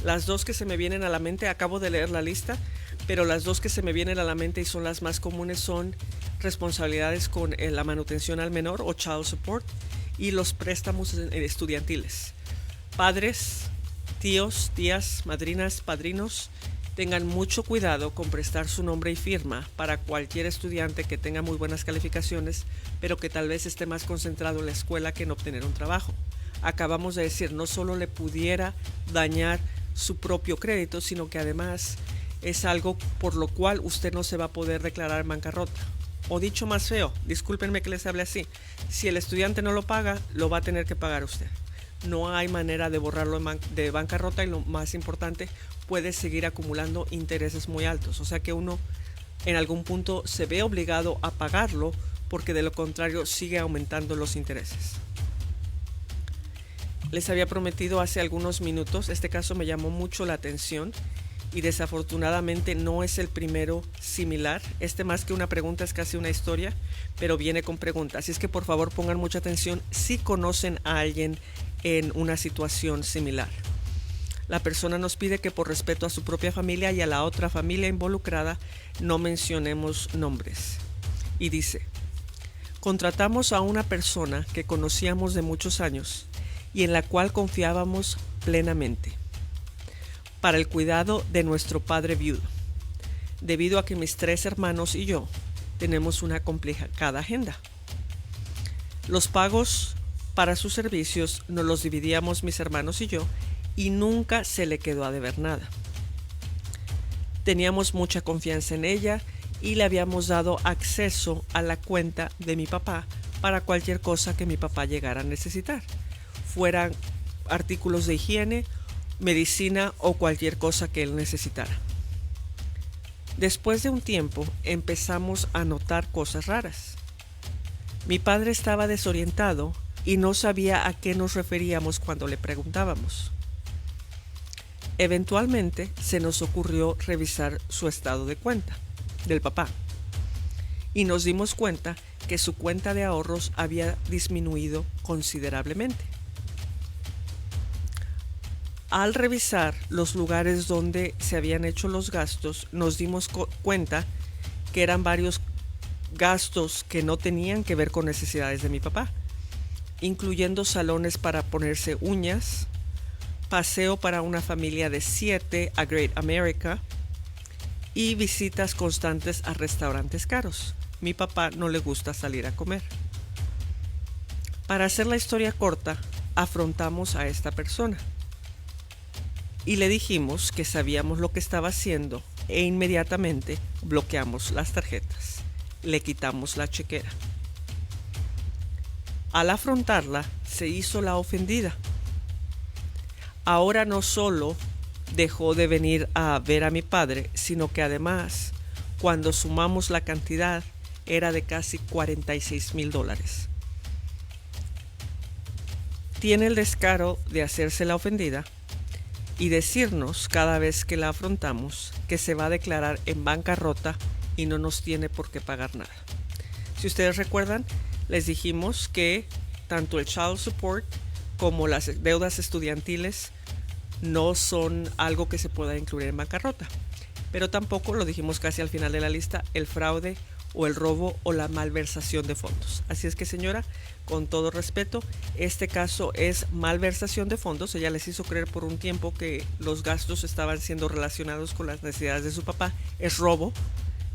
Las dos que se me vienen a la mente, acabo de leer la lista, pero las dos que se me vienen a la mente y son las más comunes son responsabilidades con la manutención al menor o child support y los préstamos estudiantiles. Padres, tíos, tías, madrinas, padrinos, tengan mucho cuidado con prestar su nombre y firma para cualquier estudiante que tenga muy buenas calificaciones, pero que tal vez esté más concentrado en la escuela que en obtener un trabajo. Acabamos de decir, no solo le pudiera dañar su propio crédito, sino que además es algo por lo cual usted no se va a poder declarar en bancarrota. O dicho más feo, discúlpenme que les hable así, si el estudiante no lo paga, lo va a tener que pagar usted. No hay manera de borrarlo de bancarrota y lo más importante, puede seguir acumulando intereses muy altos. O sea que uno en algún punto se ve obligado a pagarlo porque de lo contrario sigue aumentando los intereses. Les había prometido hace algunos minutos, este caso me llamó mucho la atención y desafortunadamente no es el primero similar. Este más que una pregunta es casi una historia, pero viene con preguntas. Así es que por favor pongan mucha atención si conocen a alguien en una situación similar. La persona nos pide que por respeto a su propia familia y a la otra familia involucrada no mencionemos nombres. Y dice, Contratamos a una persona que conocíamos de muchos años y en la cual confiábamos plenamente para el cuidado de nuestro padre viudo, debido a que mis 3 hermanos y yo tenemos una complicada agenda. Los pagos para sus servicios nos los dividíamos mis hermanos y yo y nunca se le quedó a deber nada. Teníamos mucha confianza en ella y le habíamos dado acceso a la cuenta de mi papá para cualquier cosa que mi papá llegara a necesitar, fueran artículos de higiene, medicina o cualquier cosa que él necesitara. Después de un tiempo empezamos a notar cosas raras. Mi padre estaba desorientado y no sabía a qué nos referíamos cuando le preguntábamos. Eventualmente se nos ocurrió revisar su estado de cuenta del papá y nos dimos cuenta que su cuenta de ahorros había disminuido considerablemente. Al revisar los lugares donde se habían hecho los gastos, nos dimos cuenta que eran varios gastos que no tenían que ver con necesidades de mi papá, incluyendo salones para ponerse uñas, paseo para una familia de 7 a Great America y visitas constantes a restaurantes caros. Mi papá no le gusta salir a comer. Para hacer la historia corta, afrontamos a esta persona y le dijimos que sabíamos lo que estaba haciendo e inmediatamente bloqueamos las tarjetas. Le quitamos la chequera. Al afrontarla, se hizo la ofendida. Ahora no solo dejó de venir a ver a mi padre, sino que además, cuando sumamos la cantidad, era de casi $46,000. Tiene el descaro de hacerse la ofendida y decirnos cada vez que la afrontamos que se va a declarar en bancarrota y no nos tiene por qué pagar nada. Si ustedes recuerdan, les dijimos que tanto el child support como las deudas estudiantiles no son algo que se pueda incluir en bancarrota. Pero tampoco, lo dijimos casi al final de la lista, el fraude o el robo o la malversación de fondos. Así es que, señora, con todo respeto, este caso es malversación de fondos. Ella les hizo creer por un tiempo que los gastos estaban siendo relacionados con las necesidades de su papá. Es robo.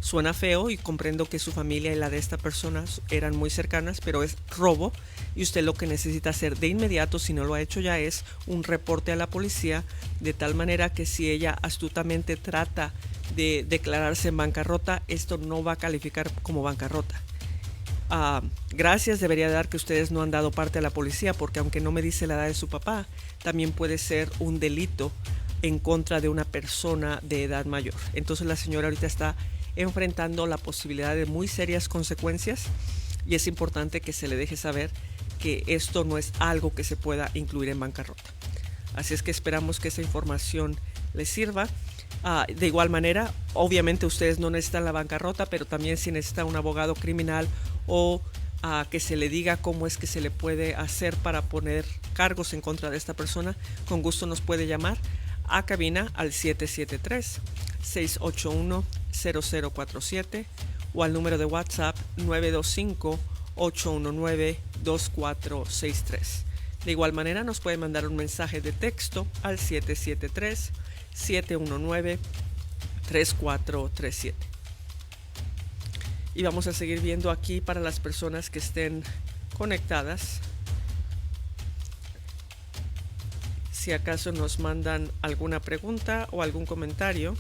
Suena feo y comprendo que su familia y la de esta persona eran muy cercanas, pero es robo y usted lo que necesita hacer de inmediato, si no lo ha hecho ya, es un reporte a la policía, de tal manera que si ella astutamente trata de declararse en bancarrota, esto no va a calificar como bancarrota. Gracias debería dar que ustedes no han dado parte a la policía, porque aunque no me dice la edad de su papá, también puede ser un delito en contra de una persona de edad mayor. Entonces la señora ahorita está enfrentando la posibilidad de muy serias consecuencias y es importante que se le deje saber que esto no es algo que se pueda incluir en bancarrota. Así es que esperamos que esa información les sirva. De igual manera, obviamente ustedes no necesitan la bancarrota, pero también si necesita un abogado criminal o que se le diga cómo es que se le puede hacer para poner cargos en contra de esta persona, con gusto nos puede llamar a cabina al 773-681-0047 o al número de WhatsApp 925-819-2463. De igual manera nos puede mandar un mensaje de texto al 773-719-3437. Y vamos a seguir viendo aquí para las personas que estén conectadas. Si acaso nos mandan alguna pregunta o algún comentario.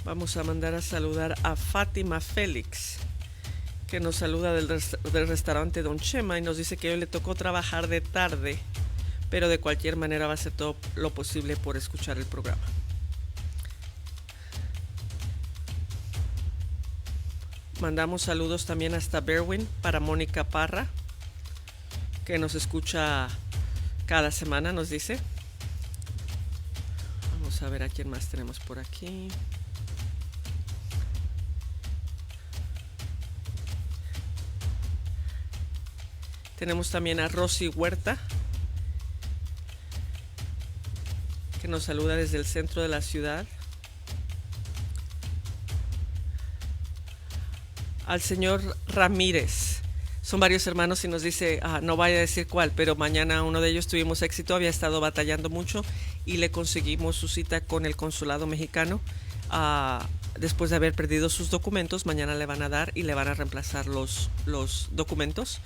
Vamos a mandar a saludar a Fátima Félix, que nos saluda del restaurante Don Chema y nos dice que hoy le tocó trabajar de tarde, pero de cualquier manera va a hacer todo lo posible por escuchar el programa. Mandamos saludos también hasta Berwyn para Mónica Parra, que nos escucha cada semana, nos dice. Vamos a ver a quién más tenemos por aquí. Tenemos también a Rosy Huerta, que nos saluda desde el centro de la ciudad. al señor Ramírez. Son varios hermanos y nos dice, no vaya a decir cuál, pero mañana uno de ellos tuvimos éxito, había estado batallando mucho y le conseguimos su cita con el consulado mexicano. Después de haber perdido sus documentos, mañana le van a dar y le van a reemplazar los documentos.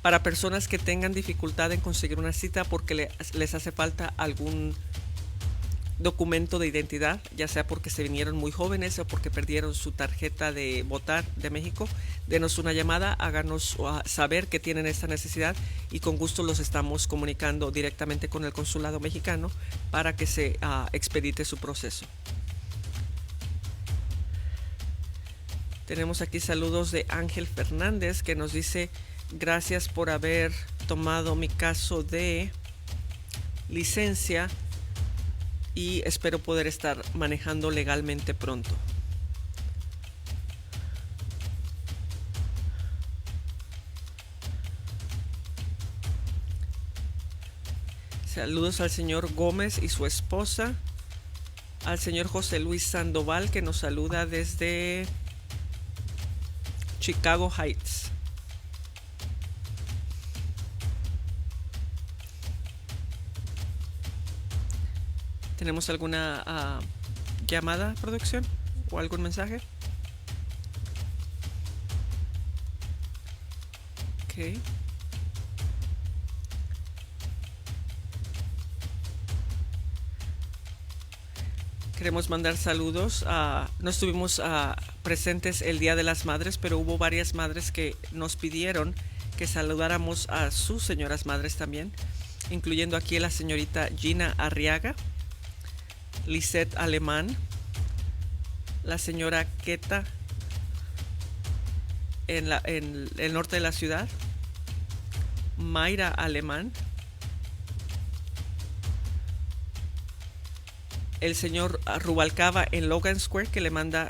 Para personas que tengan dificultad en conseguir una cita porque les hace falta algún documento de identidad, ya sea porque se vinieron muy jóvenes o porque perdieron su tarjeta de votar de México, denos una llamada, háganos saber que tienen esta necesidad y con gusto los estamos comunicando directamente con el consulado mexicano para que se expedite su proceso. Tenemos aquí saludos de Ángel Fernández que nos dice: gracias por haber tomado mi caso de licencia y espero poder estar manejando legalmente pronto. Saludos al señor Gómez y su esposa, al señor José Luis Sandoval que nos saluda desde Chicago Heights. ¿Tenemos alguna llamada, producción? ¿O algún mensaje? Ok. Queremos mandar saludos. No estuvimos presentes el Día de las Madres, pero hubo varias madres que nos pidieron que saludáramos a sus señoras madres también, incluyendo aquí a la señorita Gina Arriaga, Lisette Alemán, la señora Queta en el norte de la ciudad, Mayra Alemán, el señor Rubalcaba en Logan Square que le manda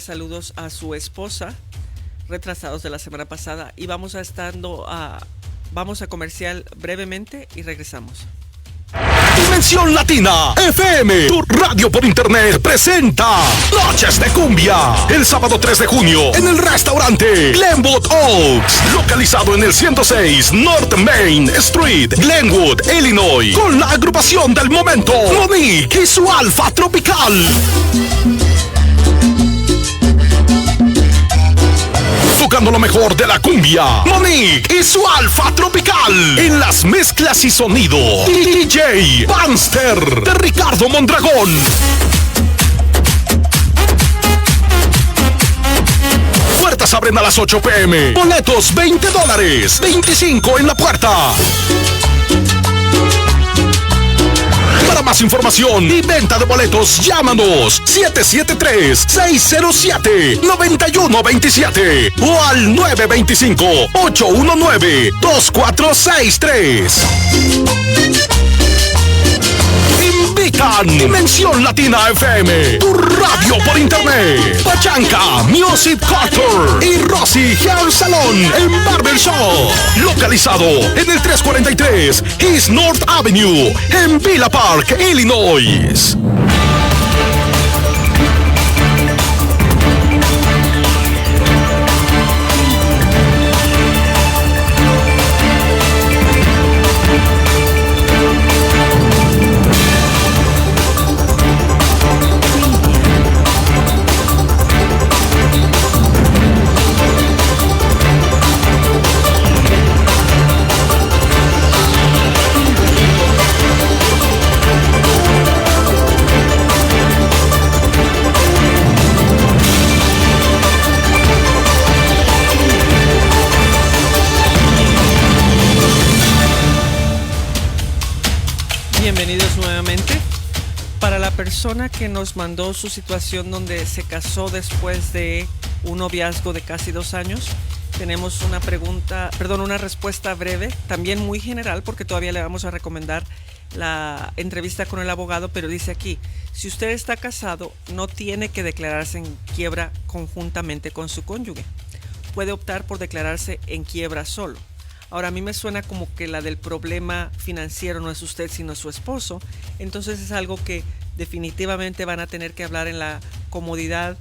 saludos a su esposa, retrasados de la semana pasada, y vamos a comercial brevemente y regresamos. Dimensión Latina FM, tu radio por internet, presenta Noches de Cumbia. El sábado 3 de junio en el restaurante Glenwood Oaks, localizado en el 106 North Main Street, Glenwood, Illinois, con la agrupación del momento, Monique y su Alfa Tropical. Tocando lo mejor de la cumbia, Monique y su Alfa Tropical. En las mezclas y sonido, DJ Panster de Ricardo Mondragón. Puertas abren a las 8 p.m. Boletos $20, 25 en la puerta. Para más información y venta de boletos, llámanos 773-607-9127 o al 925-819-2463. Invitan Dimensión Latina FM, tu radio por internet. Pachanca, Music Culture y Rosy Hair Salon en Barbershop. Localizado en el 343 East North Avenue en Villa Park, Illinois. Bienvenidos nuevamente. Para la persona que nos mandó su situación donde se casó después de un noviazgo de casi 2 años, tenemos una respuesta breve, también muy general, porque todavía le vamos a recomendar la entrevista con el abogado, pero dice aquí: si usted está casado, no tiene que declararse en quiebra conjuntamente con su cónyuge. Puede optar por declararse en quiebra solo. Ahora, a mí me suena como que la del problema financiero no es usted, sino su esposo. Entonces es algo que definitivamente van a tener que hablar en la comodidad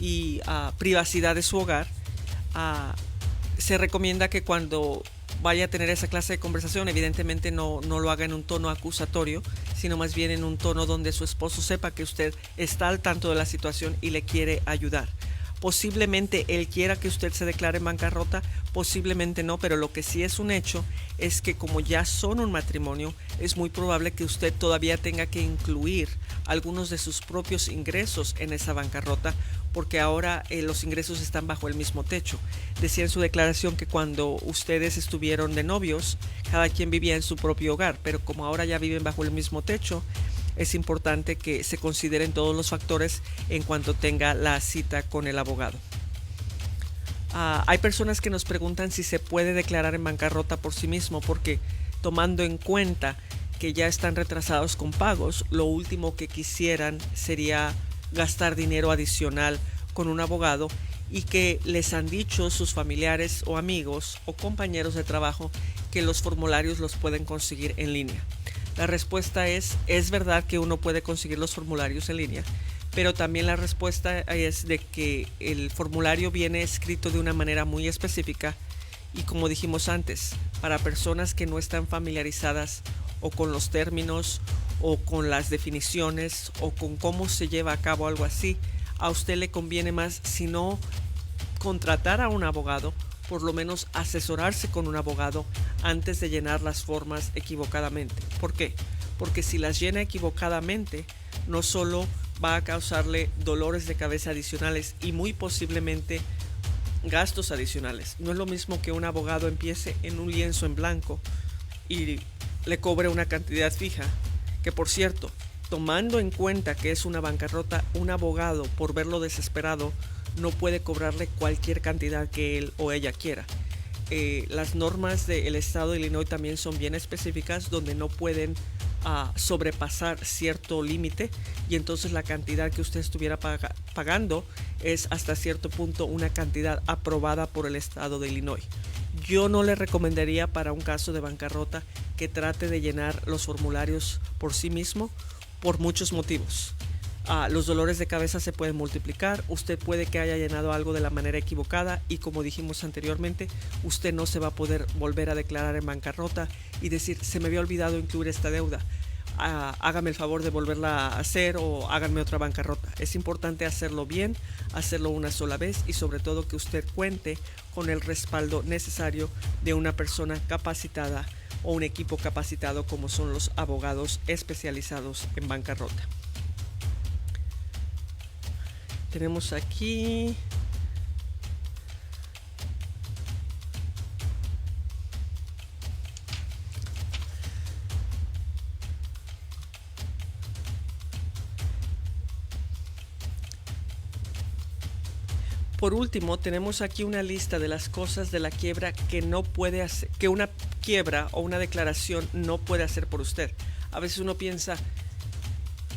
y privacidad de su hogar, se recomienda que cuando vaya a tener esa clase de conversación, evidentemente no lo haga en un tono acusatorio, sino más bien en un tono donde su esposo sepa que usted está al tanto de la situación y le quiere ayudar. Posiblemente él quiera que usted se declare en bancarrota, posiblemente no, pero lo que sí es un hecho es que como ya son un matrimonio, es muy probable que usted todavía tenga que incluir algunos de sus propios ingresos en esa bancarrota, porque ahora los ingresos están bajo el mismo techo. Decía en su declaración que cuando ustedes estuvieron de novios, cada quien vivía en su propio hogar, pero como ahora ya viven bajo el mismo techo, es importante que se consideren todos los factores en cuanto tenga la cita con el abogado. Hay personas que nos preguntan si se puede declarar en bancarrota por sí mismo, porque tomando en cuenta que ya están retrasados con pagos, lo último que quisieran sería gastar dinero adicional con un abogado, y que les han dicho sus familiares o amigos o compañeros de trabajo que los formularios los pueden conseguir en línea. La respuesta es verdad que uno puede conseguir los formularios en línea, pero también la respuesta es de que el formulario viene escrito de una manera muy específica y, como dijimos antes, para personas que no están familiarizadas o con los términos o con las definiciones o con cómo se lleva a cabo algo así, a usted le conviene más, si no contratar a un abogado, por lo menos asesorarse con un abogado antes de llenar las formas equivocadamente. ¿Por qué? Porque si las llena equivocadamente, no solo va a causarle dolores de cabeza adicionales y muy posiblemente gastos adicionales. No es lo mismo que un abogado empiece en un lienzo en blanco y le cobre una cantidad fija, que por cierto, tomando en cuenta que es una bancarrota, un abogado, por verlo desesperado, no puede cobrarle cualquier cantidad que él o ella quiera. Las normas del estado de Illinois también son bien específicas, donde no pueden sobrepasar cierto límite, y entonces la cantidad que usted estuviera pagando es hasta cierto punto una cantidad aprobada por el estado de Illinois. Yo no le recomendaría para un caso de bancarrota que trate de llenar los formularios por sí mismo, por muchos motivos. Los dolores de cabeza se pueden multiplicar, usted puede que haya llenado algo de la manera equivocada y, como dijimos anteriormente, usted no se va a poder volver a declarar en bancarrota y decir, se me había olvidado incluir esta deuda, hágame el favor de volverla a hacer o háganme otra bancarrota. Es importante hacerlo bien, hacerlo una sola vez y sobre todo que usted cuente con el respaldo necesario de una persona capacitada o un equipo capacitado como son los abogados especializados en bancarrota. Tenemos aquí por último, tenemos aquí una lista de las cosas de la quiebra que no puede hacer, que una quiebra o una declaración no puede hacer por usted. A veces uno piensa,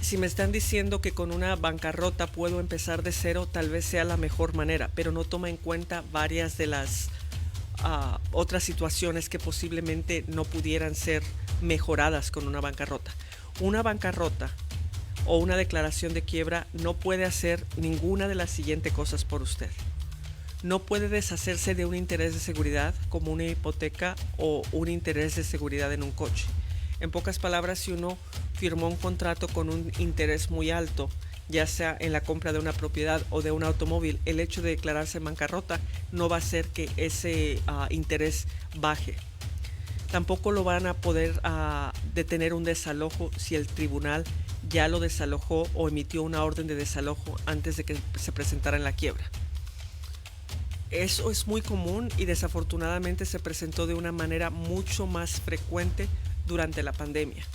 si me están diciendo que con una bancarrota puedo empezar de cero, tal vez sea la mejor manera, pero no toma en cuenta varias de las otras situaciones que posiblemente no pudieran ser mejoradas con una bancarrota. Una bancarrota o una declaración de quiebra no puede hacer ninguna de las siguientes cosas por usted. No puede deshacerse de un interés de seguridad como una hipoteca o un interés de seguridad en un coche. En pocas palabras, si uno firmó un contrato con un interés muy alto, ya sea en la compra de una propiedad o de un automóvil, el hecho de declararse en bancarrota no va a hacer que ese interés baje. Tampoco lo van a poder detener un desalojo si el tribunal ya lo desalojó o emitió una orden de desalojo antes de que se presentara en la quiebra. Eso es muy común y desafortunadamente se presentó de una manera mucho más frecuente durante la pandemia.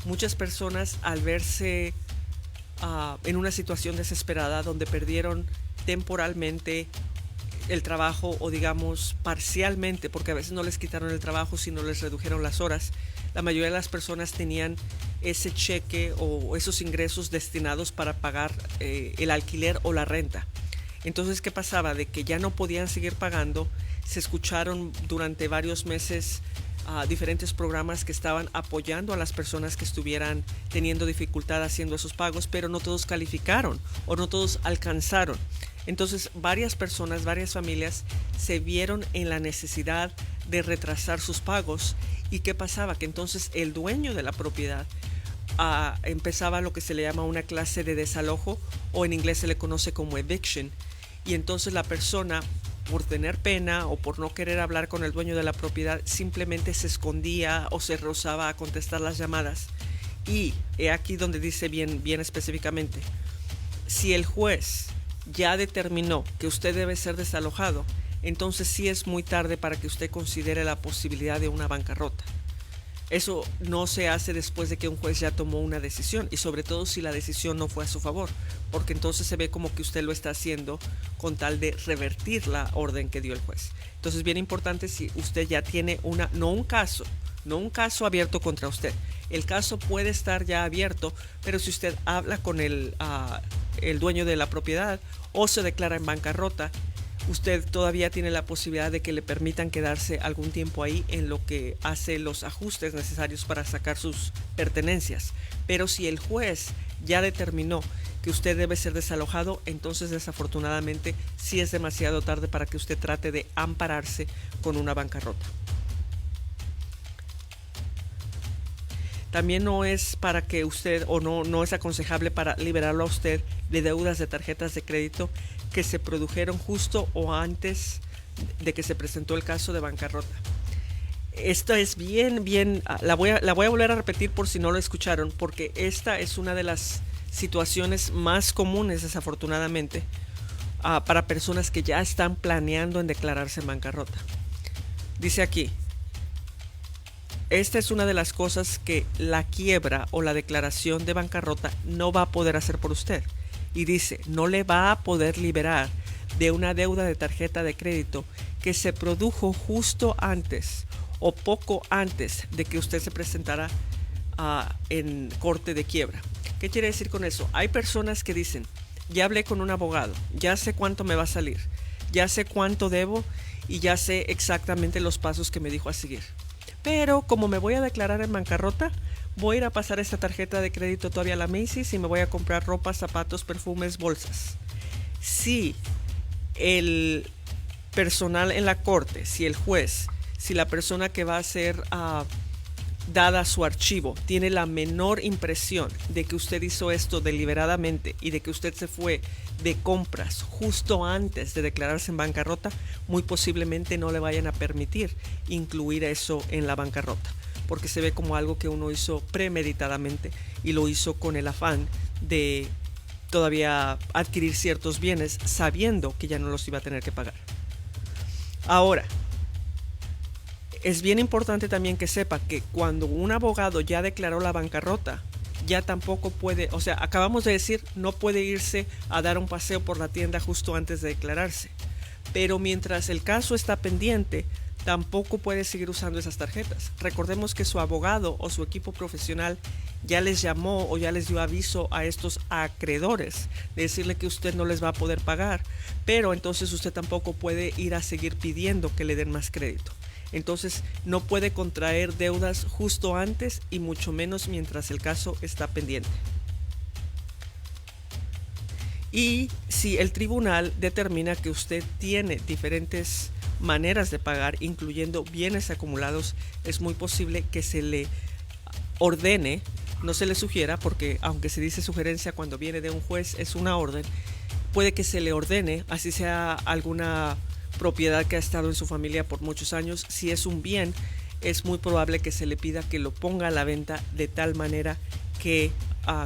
Muchas personas, al verse en una situación desesperada donde perdieron temporalmente el trabajo o digamos parcialmente, porque a veces no les quitaron el trabajo sino les redujeron las horas, la mayoría de las personas tenían ese cheque o esos ingresos destinados para pagar el alquiler o la renta. Entonces, ¿qué pasaba? De que ya no podían seguir pagando, se escucharon durante varios meses diferentes programas que estaban apoyando a las personas que estuvieran teniendo dificultad haciendo esos pagos, pero no todos calificaron o no todos alcanzaron. Entonces varias personas, varias familias se vieron en la necesidad de retrasar sus pagos. ¿Y qué pasaba? Que entonces el dueño de la propiedad empezaba lo que se le llama una clase de desalojo, o en inglés se le conoce como eviction. Y entonces la persona, por tener pena o por no querer hablar con el dueño de la propiedad, simplemente se escondía o se rehusaba a contestar las llamadas. Y he aquí donde dice bien específicamente: si el juez ya determinó que usted debe ser desalojado, entonces sí es muy tarde para que usted considere la posibilidad de una bancarrota. Eso no se hace después de que un juez ya tomó una decisión, y sobre todo si la decisión no fue a su favor, porque entonces se ve como que usted lo está haciendo con tal de revertir la orden que dio el juez. Entonces, bien importante, si usted ya tiene no un caso abierto contra usted. El caso puede estar ya abierto, pero si usted habla con el dueño de la propiedad o se declara en bancarrota, usted todavía tiene la posibilidad de que le permitan quedarse algún tiempo ahí en lo que hace los ajustes necesarios para sacar sus pertenencias. Pero si el juez ya determinó que usted debe ser desalojado, entonces desafortunadamente sí es demasiado tarde para que usted trate de ampararse con una bancarrota. También no es para que usted, o no es aconsejable para liberarlo a usted de deudas de tarjetas de crédito que se produjeron justo o antes de que se presentó el caso de bancarrota. Esto es la voy a volver a repetir por si no lo escucharon, porque esta es una de las situaciones más comunes, desafortunadamente, para personas que ya están planeando en declararse en bancarrota. Dice aquí: esta es una de las cosas que la quiebra o la declaración de bancarrota no va a poder hacer por usted. Y dice, no le va a poder liberar de una deuda de tarjeta de crédito que se produjo justo antes o poco antes de que usted se presentara en corte de quiebra. ¿Qué quiere decir con eso? Hay personas que dicen, ya hablé con un abogado, ya sé cuánto me va a salir, ya sé cuánto debo y ya sé exactamente los pasos que me dijo a seguir. Pero como me voy a declarar en bancarrota, voy a ir a pasar esta tarjeta de crédito todavía a la Macy's y me voy a comprar ropa, zapatos, perfumes, bolsas. Si el personal en la corte, si el juez, si la persona que va a ser dada su archivo tiene la menor impresión de que usted hizo esto deliberadamente y de que usted se fue de compras justo antes de declararse en bancarrota, muy posiblemente no le vayan a permitir incluir eso en la bancarrota, porque se ve como algo que uno hizo premeditadamente y lo hizo con el afán de todavía adquirir ciertos bienes sabiendo que ya no los iba a tener que pagar. Ahora, es bien importante también que sepa que cuando un abogado ya declaró la bancarrota, ya tampoco puede, o sea, acabamos de decir, no puede irse a dar un paseo por la tienda justo antes de declararse. Pero mientras el caso está pendiente, tampoco puede seguir usando esas tarjetas. Recordemos que su abogado o su equipo profesional ya les llamó o ya les dio aviso a estos acreedores de decirle que usted no les va a poder pagar, pero entonces usted tampoco puede ir a seguir pidiendo que le den más crédito. Entonces no puede contraer deudas justo antes y mucho menos mientras el caso está pendiente. Y si el tribunal determina que usted tiene diferentes maneras de pagar, incluyendo bienes acumulados, es muy posible que se le ordene, no se le sugiera, porque aunque se dice sugerencia cuando viene de un juez, es una orden, puede que se le ordene, así sea alguna propiedad que ha estado en su familia por muchos años. Si es un bien, es muy probable que se le pida que lo ponga a la venta de tal manera que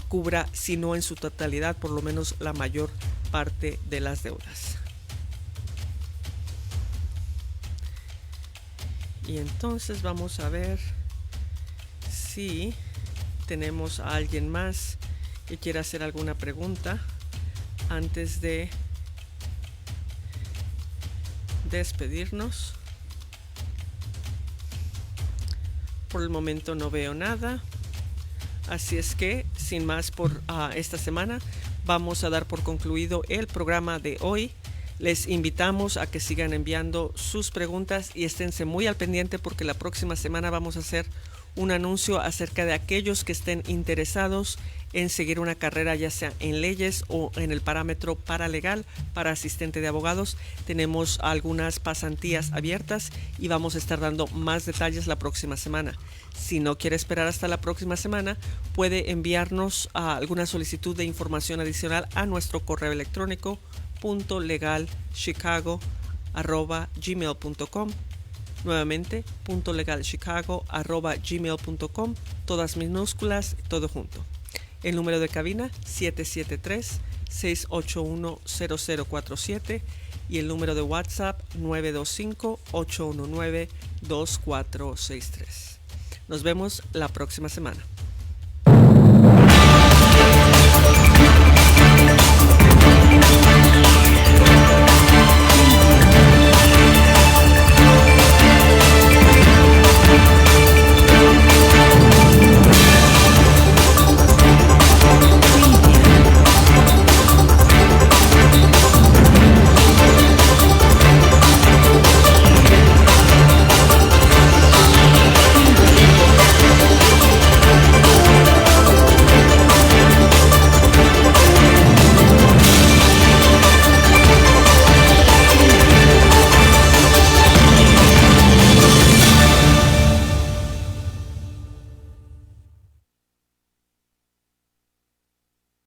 cubra, si no en su totalidad, por lo menos la mayor parte de las deudas. Y entonces vamos a ver si tenemos a alguien más que quiera hacer alguna pregunta antes de despedirnos. Por el momento no veo nada, así es que sin más por esta semana vamos a dar por concluido el programa de hoy. Les invitamos a que sigan enviando sus preguntas y esténse muy al pendiente porque la próxima semana vamos a hacer un anuncio acerca de aquellos que estén interesados en seguir una carrera ya sea en leyes o en el parámetro paralegal para asistente de abogados. Tenemos algunas pasantías abiertas y vamos a estar dando más detalles la próxima semana. Si no quiere esperar hasta la próxima semana, puede enviarnos alguna solicitud de información adicional a nuestro correo electrónico .legalchicago@gmail.com. Nuevamente, .legalchicago@gmail.com, todas minúsculas, todo junto. El número de cabina 773-681-0047 y el número de WhatsApp 925-819-2463. Nos vemos la próxima semana.